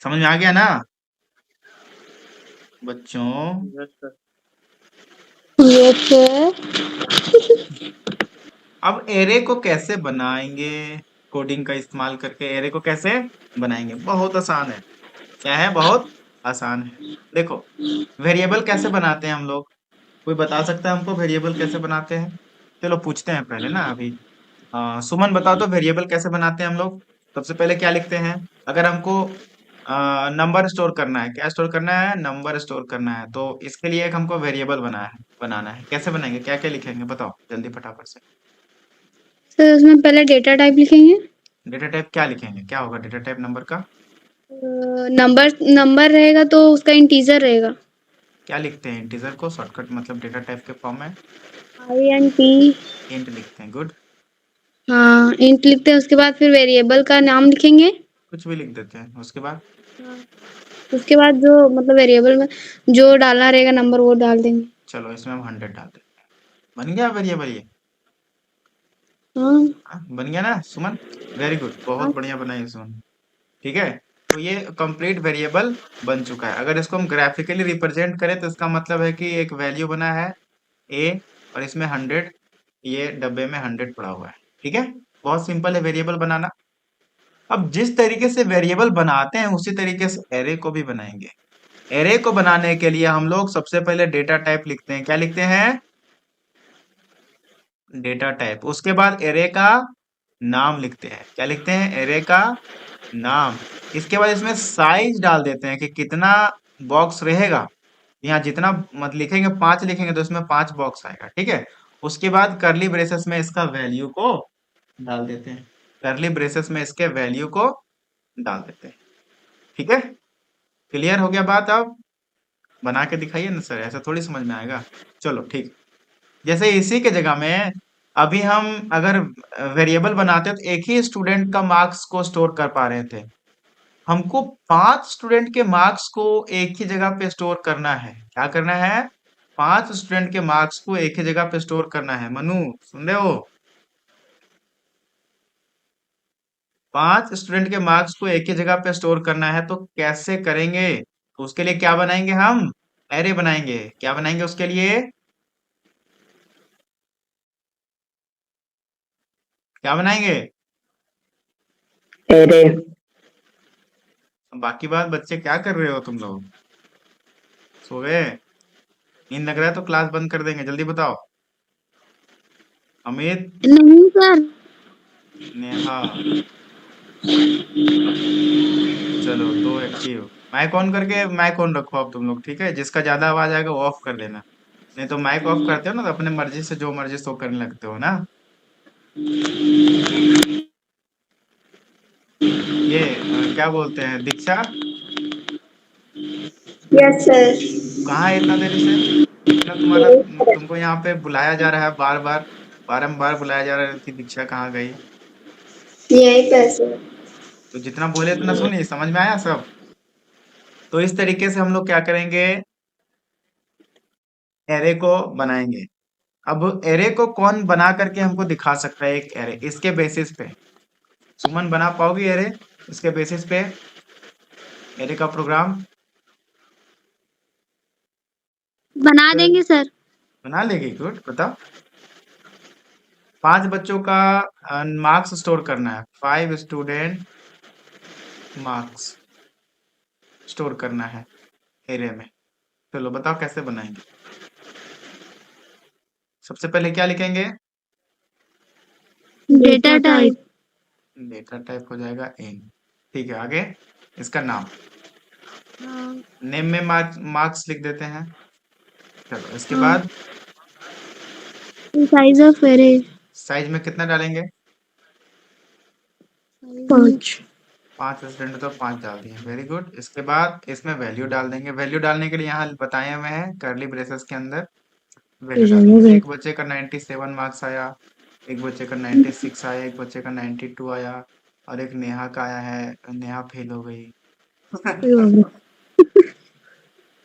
समझ में आ गया ना बच्चों? Yes sir. ये सर। अब एरे को कैसे बनाएंगे? कोडिंग का इस्तेमाल करके एरे को कैसे बनाएंगे? बहुत आसान है। क्या है? बहुत आसान है। देखो वेरिएबल कैसे बनाते हैं हम लोग? कोई बता सकता है हमको वेरिएबल कैसे बनाते हैं? चलो पूछते हैं पहले ना अभी। सुमन बताओ तो वेरिएबल कैसे बनाते हैं हम लोग? सबसे पहले क्या लिखते हैं? अगर हमको नंबर स्टोर करना है, क्या स्टोर करना है? नंबर स्टोर करना है, तो इसके लिए एक हमको वेरिएबल बनाना है। कैसे बनाएंगे? क्या क्या लिखेंगे बताओ जल्दी फटाफट से। सर उसमें पहले डेटा टाइप लिखेंगे। डेटा टाइप क्या लिखेंगे? क्या होगा डेटा टाइप नंबर का? नंबर नंबर रहेगा तो उसका इंटीजर रहेगा। क्या लिखते हैं इंटीजर को? शॉर्टकट मतलब डेटा टाइप के फॉर्म में INT। इंट लिखते हैं। गुड। हाँ इंट लिखते हैं, उसके बाद फिर वेरिएबल का नाम लिखेंगे। कुछ भी लिख देते हैं उसके बाद। उसके बाद जो मतलब वेरिएबल में जो डालना रहेगा नंबर वो डाल देंगे। चलो इसमें हम 100 डाल देते हैं। बन गया वेरिएबल ये? हाँ। हाँ, बन गया ना सुमन? वेरी गुड, बहुत हाँ। बढ़िया बनाई सुमन। ठीक है, तो ये कंप्लीट वेरिएबल बन चुका है। अगर इसको हम ग्राफिकली रिप्रेजेंट करें तो इसका मतलब है कि एक वैल्यू बना है ए और इसमें 100, ये डब्बे में 100 पड़ा हुआ है। ठीक है, बहुत सिंपल है वेरिएबल बनाना। अब जिस तरीके से वेरिएबल बनाते हैं उसी तरीके से एरे को भी बनाएंगे। एरे को बनाने के लिए हम लोग सबसे पहले डेटा टाइप लिखते हैं। क्या लिखते हैं? Data type. उसके बाद एरे का नाम लिखते हैं। क्या लिखते हैं? एरे का नाम। इसके बाद इसमें साइज डाल देते हैं कि कितना बॉक्स रहेगा। यहाँ जितना मत लिखेंगे, 5 लिखेंगे तो इसमें 5 बॉक्स आएगा। ठीक है, उसके बाद करली ब्रेसेस में इसका वैल्यू को डाल देते हैं। करली ब्रेसेस में इसके वैल्यू को डाल देते हैं। ठीक है, क्लियर हो गया बात? अब बना के दिखाइए ना सर, ऐसा थोड़ी समझ में आएगा। चलो ठीक, जैसे इसी के जगह में अभी हम अगर वेरिएबल बनाते तो एक ही स्टूडेंट का मार्क्स को स्टोर कर पा रहे थे। हमको 5 स्टूडेंट के मार्क्स को एक ही जगह पे स्टोर करना है। क्या करना है? 5 स्टूडेंट के मार्क्स को एक ही जगह पे स्टोर करना है। मनु सुन रहे हो? 5 स्टूडेंट के मार्क्स को एक ही जगह पे स्टोर करना है, तो कैसे करेंगे? तो उसके लिए क्या बनाएंगे? हम एरे बनाएंगे। क्या बनाएंगे उसके लिए? क्या बनाएंगे? एरे। बाकी बात बच्चे क्या कर रहे हो तुम लोग? सो गए? नींद लग रहा है तो क्लास बंद कर देंगे, जल्दी बताओ। अमित, नहीं सर। नेहा, चलो 2 एक्टिव। माइक ऑन करके माइक ऑन रखो अब तुम लोग। ठीक है, जिसका ज्यादा आवाज आएगा वो ऑफ कर देना। नहीं तो माइक ऑफ करते हो ना तो अपने मर्जी से जो मर्जी सो करने लगते हो ना। ये क्या बोलते हैं दीक्षा, यस सर। कहाँ है इतना देरी से? इतना तुम्हारा, तुमको यहाँ पे बुलाया जा रहा है बार बार, बारम्बार बुलाया जा रहा है कि दीक्षा कहाँ गई। यहीं पे सर। तो जितना बोले उतना सुनिए, समझ में आया सब? तो इस तरीके से हम लोग क्या करेंगे? एरे को बनाएंगे। अब एरे को कौन बना करके हमको दिखा सकता है? एक एरे इसके बेसिस पे सुमन बना पाओगी एरे? इसके बेसिस पे एरे का प्रोग्राम बना देंगे सर। बना लेगी? गुड, बताओ। 5 बच्चों का मार्क्स स्टोर करना है। 5 स्टूडेंट मार्क्स स्टोर करना है एरे में। चलो बताओ कैसे बनाएंगे। सबसे पहले क्या लिखेंगे? Data type. डेटा टाइप हो जाएगा इन। ठीक है, आगे इसका नाम, नेम में मार्क्स लिख देते हैं। चलो इसके बाद साइज ऑफ एरे साइज में कितना डालेंगे? 5। 5 स्टूडेंट तो 5 डाल दिए, वेरी गुड। इसके बाद इसमें वैल्यू डाल देंगे। वैल्यू डालने के लिए यहाँ बताए हुए हैं कर्ली ब्रेसेस के अंदर वैल्यू डालेंगे। एक बच्चे का 97 मार्क्स आया, एक बच्चे का 96 आया, एक बच्चे का 92 आया, और एक नेहा का आया है, नेहा फेल हो गई।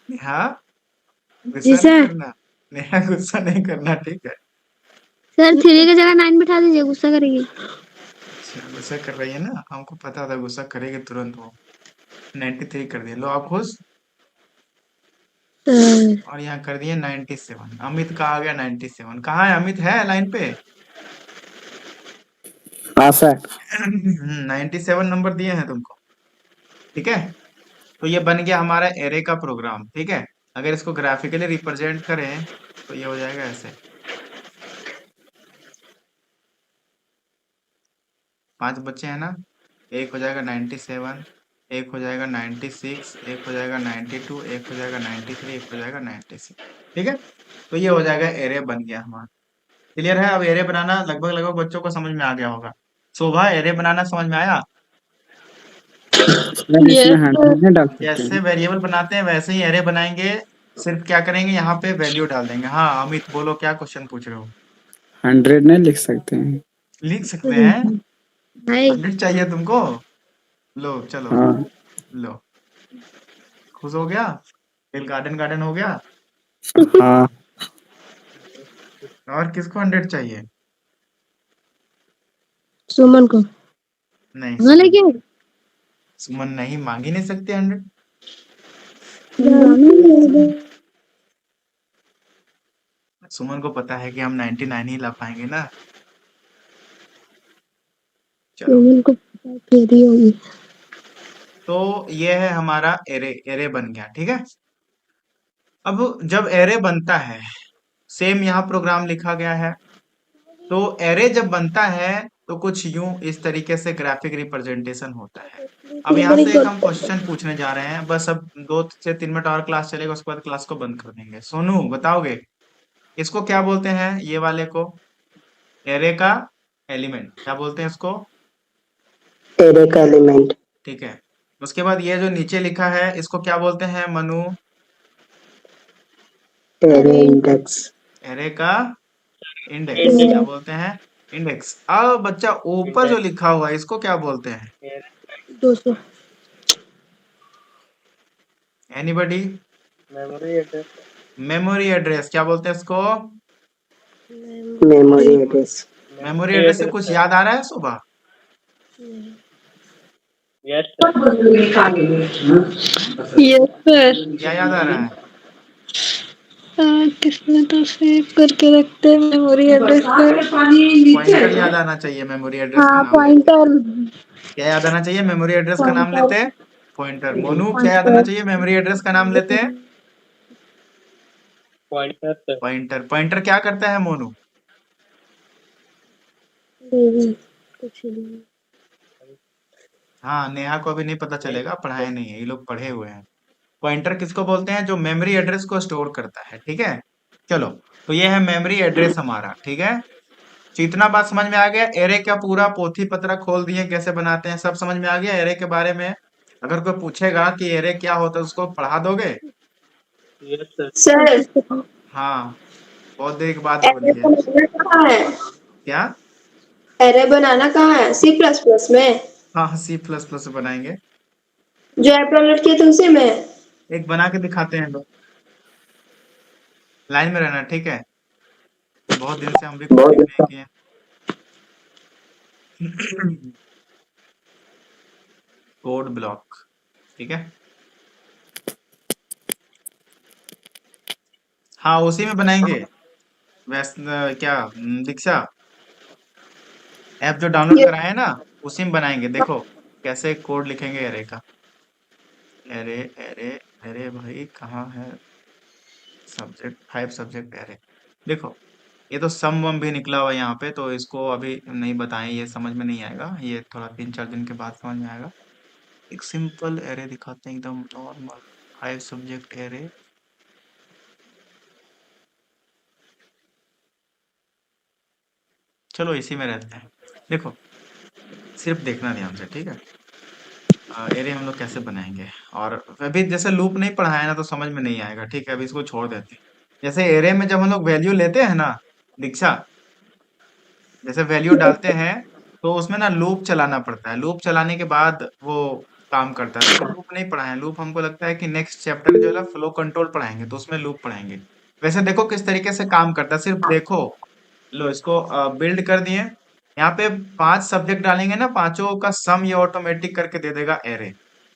नेहा जी गुस्सा नहीं सर। करना, नेहा गुस्सा नहीं करना, ठीक है। सर 3 की जगह 9 बिठा दीजिए, गुस्सा करेगी। अच्छा, गुस्सा कर रही है ना, हमको पता था गुस्सा करेगी तुरंत वो। 93 कर दिया, लो आप खुश। और यहाँ कर दिए 97। अमित का आ गया 97। कहाँ है अमित? है लाइन पे? हाँ सर। 97 नंबर दिए हैं तुमको, ठीक है। तो ये बन गया हमारा एरे का प्रोग्राम, ठीक है। अगर इसको ग्राफिकली रिप्रेजेंट करें तो ये हो जाएगा ऐसे। 5 बच्चे हैं ना, एक हो जाएगा 97, एक हो जाएगा 96, एक हो जाएगा 92, एक हो जाएगा 93, एक हो जाएगा 96, ठीक है। तो ये हो जाएगा एरे बन गया हमारा। क्लियर है? अब एरे बनाना लगभग लगभग बच्चों को समझ में आ गया होगा। शोभा, एरे बनाना समझ में आया? सर इसमें 100 में डाल सकते जैसे हैं। वेरिएबल बनाते हैं वैसे ही एरे बनाएंगे, सिर्फ क्या करेंगे यहाँ पे वैल्यू डाल देंगे। हाँ अमित बोलो, क्या क्वेश्चन पूछ रहे हो? 100 नहीं लिख सकते हैं। लिख सकते हैं। भाई 100 चाहिए तुमको? लो चलो, हाँ लो, खुश हो गया? दिल गार्डन गार्डन हो गया? हाँ। और किसको 100 चाहिए? सुमन को। नहीं हाँ सुमन, लेकिन सुमन नहीं, मांग ही नहीं सकते 100। सुमन को पता है कि हम 99 ही ला पाएंगे ना। चलो, सुमन को फेरी होगी। तो ये है हमारा एरे। एरे बन गया, ठीक है। अब जब एरे बनता है, सेम यहाँ प्रोग्राम लिखा गया है। तो एरे जब बनता है तो कुछ यूं इस तरीके से ग्राफिक रिप्रेजेंटेशन होता है। अब यहाँ से एक हम क्वेश्चन पूछने जा रहे हैं, बस अब 2 से 3 मिनट और क्लास चलेगा, उसके बाद क्लास को बंद कर देंगे। सोनू बताओगे इसको क्या बोलते हैं? ये वाले को एरे का एलिमेंट क्या बोलते हैं इसको? एरे का एलिमेंट। ठीक है। उसके बाद ये जो नीचे लिखा है इसको क्या बोलते हैं मनु? Array index. एरे का इंडेक्स क्या बोलते हैं? इंडेक्स। अब बच्चा ऊपर जो लिखा हुआ है इसको क्या बोलते हैं? 200। Anybody? Memory address. Memory address क्या बोलते हैं इसको? Memory address. मेमोरी एड्रेस से कुछ याद आ रहा है सुबह? Yes yes sir. क्या याद आ रहा है? किसमें तो सेव करके रखते हैं मेमोरी एड्रेस पर। पॉइंटर याद आना चाहिए मेमोरी एड्रेस का हाँ नाम लेते। पॉइंटर। क्या याद आना चाहिए मेमोरी एड्रेस का नाम पॉइंटर। लेते? पॉइंटर। मोनू क्या याद आना चाहिए मेमोरी एड्रेस का नाम लेते? Pointer sir. पॉइंटर। पॉइंटर क्या करता है मोनू? कुछ नहीं। हाँ, नेहा को अभी नहीं पता चलेगा, पढ़ाए नहीं है, ये लोग पढ़े हुए हैं। पॉइंटर किसको बोलते हैं? जो मेमोरी एड्रेस को स्टोर करता है, ठीक है। चलो, तो ये है मेमोरी एड्रेस हमारा, ठीक है। तो इतना बात समझ में आ गया। एरे का पूरा पोथी पत्रा खोल दिए, कैसे बनाते हैं सब समझ में आ गया एरे के बारे में। अगर कोई पूछेगा कि एरे क्या होता है उसको पढ़ा दोगे? Yes sir. सर हाँ, बहुत देर के बाद एरे बोलिए। बनाना कहाँ है? क्या? एरे बनाना कहाँ है? सी प्लस प्लस में? हाँ, C++ बनाएंगे। जो ऐप डाउनलोड किए थे उसी में? एक बना के दिखाते हैं लोग। लाइन में रहना, ठीक है। बहुत दिन से हम भी कोडिंग नहीं किए। कोड ब्लॉक, ठीक है। हाँ, उसी में बनाएंगे। वैसे क्या दीक्षा, ऐप जो डाउनलोड कराए हैं ना उसी में बनाएंगे। देखो कैसे कोड लिखेंगे एरे का। एरे एरे एरे भाई कहाँ है? Subject 5 subject array. देखो ये तो सम वम भी निकला हुआ है यहाँ पे, तो इसको अभी नहीं बताएं, ये समझ में नहीं आएगा, ये थोड़ा 3-4 दिन के बाद समझ में आएगा। एक सिंपल एरे दिखाते हैं एकदम नॉर्मल 5 सब्जेक्ट एरे। चलो इसी में रहते हैं। देखो सिर्फ देखना ध्यान से, ठीक है? एरे हम लोग कैसे बनाएंगे, और अभी जैसे लूप नहीं पढ़ा है ना तो समझ में नहीं आएगा, ठीक है? अभी इसको छोड़ देते हैं। जैसे एरे में जब हम लोग वैल्यू लेते हैं ना दीक्षा, जैसे वैल्यू डालते हैं तो उसमें ना लूप चलाना पड़ता है, लूप चलाने के बाद वो काम करता है। तो लूप नहीं पढ़ा है, लूप हमको लगता है कि नेक्स्ट चैप्टर जो है ना फ्लो कंट्रोल पढ़ाएंगे तो उसमें लूप पढ़ाएंगे। वैसे देखो किस तरीके से काम करता है, सिर्फ देखो। लो इसको बिल्ड कर दिए। यहाँ पे 5 सब्जेक्ट डालेंगे ना, पांचों का सम ये ऑटोमेटिक करके दे देगा एरे,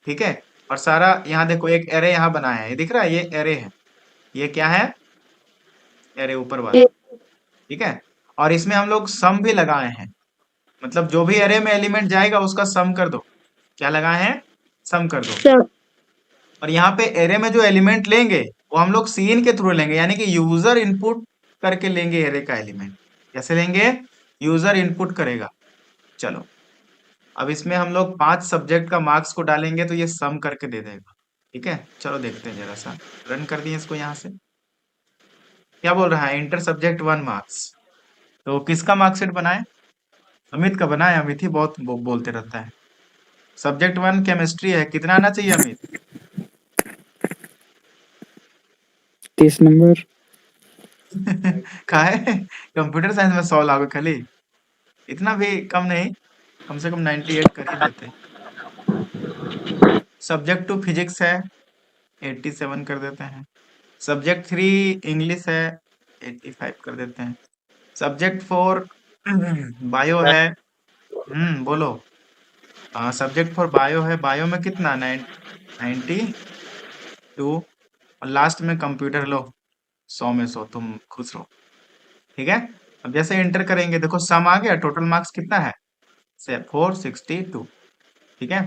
ठीक है? और सारा यहाँ देखो एक एरे यहाँ बनाया है, ये दिख रहा है, ये एरे है। ये क्या है? एरे ऊपर वाला, ठीक है? और इसमें हम लोग सम भी लगाए हैं, मतलब जो भी एरे में एलिमेंट जाएगा उसका सम कर दो। क्या लगाए हैं? सम कर दो। सब और यहाँ पे एरे में जो एलिमेंट लेंगे वो हम लोग सीन के थ्रू लेंगे, यानी कि यूजर इनपुट करके लेंगे एरे का एलिमेंट। कैसे लेंगे? यूजर इनपुट करेगा। चलो अब इसमें हम लोग 5 सब्जेक्ट का मार्क्स को डालेंगे तो ये सम करके दे देगा, ठीक है? चलो देखते हैं जरा सा, रन कर दिए इसको। यहाँ से क्या बोल रहा है? Inter subject 1 marks. तो किसका मार्कशीट बनाए? अमित का बनाए। अमित ही बहुत बोलते रहता है। सब्जेक्ट 1 केमिस्ट्री है, कितना आना चाहिए अमित? 30 नंबर। का है कंप्यूटर साइंस में 100 लाओगे खाली? इतना भी कम नहीं, कम से कम 98 कर ही देते। सब्जेक्ट 2 फिजिक्स है, 87 कर देते हैं। सब्जेक्ट 3 इंग्लिश है, 85 कर देते हैं। सब्जेक्ट 4 बायो है, बोलो। सब्जेक्ट 4 बायो है, बायो में कितना? 92। और लास्ट में कंप्यूटर लो, 100 में 100, तुम खुश रहो, ठीक है? अब जैसे एंटर करेंगे देखो सम आ गया, टोटल मार्क्स कितना है? 462, ठीक है?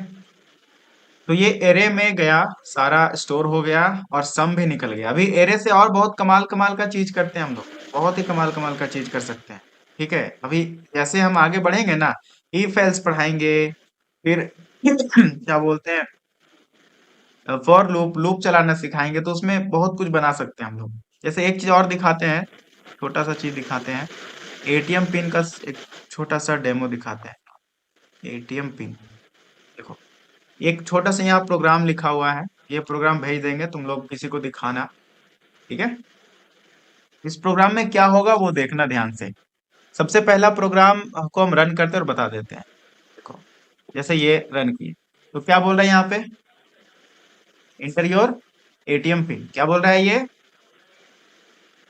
तो ये एरे में गया, सारा स्टोर हो गया और सम भी निकल गया। अभी एरे से और बहुत कमाल कमाल का चीज करते हैं हम लोग, बहुत ही कमाल कमाल का चीज कर सकते हैं, ठीक है? अभी जैसे हम आगे बढ़ेंगे ना, इफ एल्स पढ़ाएंगे, फिर क्या बोलते हैं, फॉर लूप, लूप चलाना सिखाएंगे, तो उसमें बहुत कुछ बना सकते हैं हम लोग। जैसे एक चीज और दिखाते हैं, छोटा सा चीज दिखाते हैं, एटीएम पिन का एक छोटा सा डेमो दिखाते हैं। एटीएम पिन देखो, एक छोटा सा यहाँ प्रोग्राम लिखा हुआ है, ये प्रोग्राम भेज देंगे, तुम लोग किसी को दिखाना, ठीक है? इस प्रोग्राम में क्या होगा वो देखना ध्यान से। सबसे पहला प्रोग्राम को हम रन करते और बता देते हैं। देखो जैसे ये रन किए तो क्या बोल रहा है यहाँ पे? Inter your ATM pin. क्या बोल रहा है ये?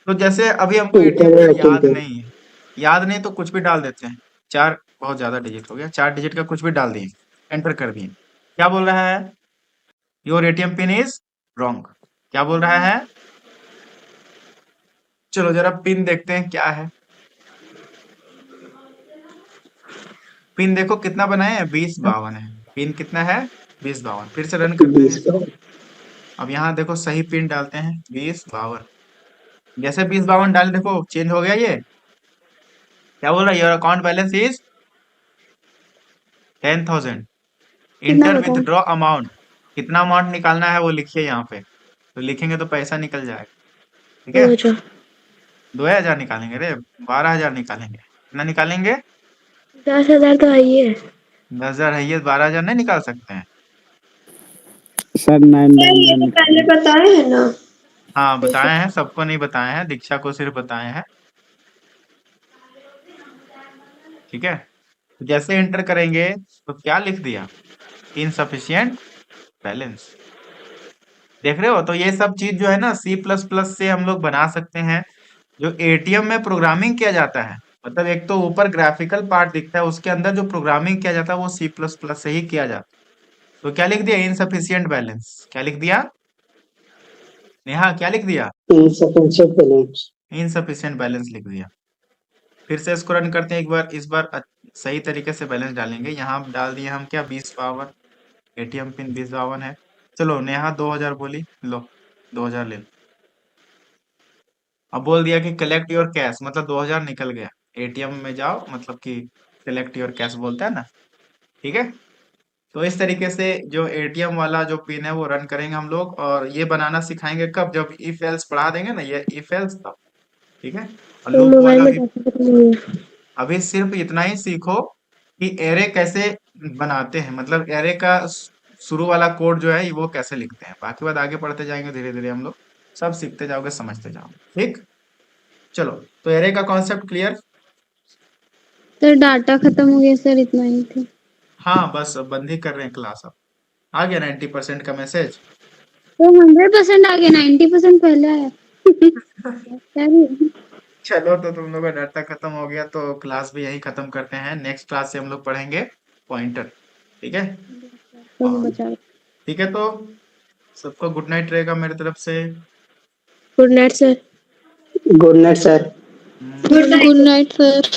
तो जैसे अभी हमको एटीएम पिन याद नहीं है, याद नहीं तो कुछ भी डाल देते हैं। 4 बहुत ज्यादा डिजिट हो गया, 4 डिजिट का कुछ भी डाल दिए, एंटर कर दिए। क्या बोल रहा है? Your ATM pin is wrong. क्या बोल रहा है? चलो जरा पिन देखते हैं क्या है। पिन देखो कितना बनाए हैं, 2052 है। पिन कितना है? 2052। फिर से रन करते हैं इसको। अब यहाँ देखो सही पिन डालते हैं 2052। जैसे 2052 डाल देखो चेंज हो गया ये। क्या बोल रहा है? Your account balance is 10,000। Inter withdraw amount. कितना अमाउंट निकालना है वो लिखिए यहाँ पे, तो लिखेंगे तो पैसा निकल जाएगा, ठीक है? 2000 निकालेंगे रे, 12,000 निकालेंगे। कितना निकालेंगे? 10,000 तो है ही है। 10,000 है ये, 12,000 नहीं निकाल सकते हैं? सर ये तो 999 पहले बताए हैं ना। हाँ बताए हैं, सबको नहीं बताए हैं, दीक्षा को सिर्फ बताए हैं, ठीक है? तो जैसे एंटर करेंगे तो क्या लिख दिया? Insufficient balance. देख रहे हो? तो ये सब चीज जो है ना C++ से हम लोग बना सकते हैं। जो एटीएम में प्रोग्रामिंग किया जाता है, मतलब एक तो ऊपर ग्राफिकल पार्ट दिखता है, उसके अंदर जो प्रोग्रामिंग किया जाता है वो C++ से ही किया जाता है। तो क्या लिख दिया? Insufficient balance. क्या लिख दिया नेहा? क्या लिख दिया? इनसफिशिएंट बैलेंस लिख दिया। फिर से इसको रन करते हैं एक बार, इस बार सही तरीके से बैलेंस डालेंगे। यहाँ डाल दिए हम क्या 2052, एटीएम पिन 2052 है। चलो नेहा 2000 बोली, लो 2000 ले लो। अब बोल दिया कि कलेक्ट योर कैश, मतलब 2000 निकल गया। एटीएम में जाओ, मतलब कि कलेक्ट योर कैश बोलता है ना, ठीक है। तो इस तरीके से जो एटीएम वाला जो पिन है वो रन करेंगे हम लोग, और ये बनाना सिखाएंगे कब, जब इफ एल्स पढ़ा देंगे ना, ये इफ एल्स तब, ठीक है। और तो लूप मोबाइल वाला में भी डाटा खत्म हो गया। अभी सिर्फ इतना ही सीखो कि एरे कैसे बनाते हैं, मतलब एरे का शुरू वाला कोड जो है वो कैसे लिखते हैं। बाकी बात आगे पढ़ते जाएंगे, धीरे धीरे हम लोग सब सीखते जाओगे, समझते जाओगे, ठीक। चलो, तो एरे का कॉन्सेप्ट क्लियर। सर डाटा खत्म हो गया सर, इतना ही था। हाँ बस अब बंद ही कर रहे हैं क्लास। अब आ गया 90% का मैसेज। तो 100% आ गया, 90% पहले आया। सर चलो, तो तुम लोग का डाटा खत्म हो गया, तो क्लास भी यही खत्म करते हैं। नेक्स्ट क्लास से हम लोग पढ़ेंगे पॉइंटर, ठीक है। और बचा। ठीक है, तो सबको गुड नाइट रहेगा मेरी तरफ से। Good night sir. Good night sir. Hmm, good night sir.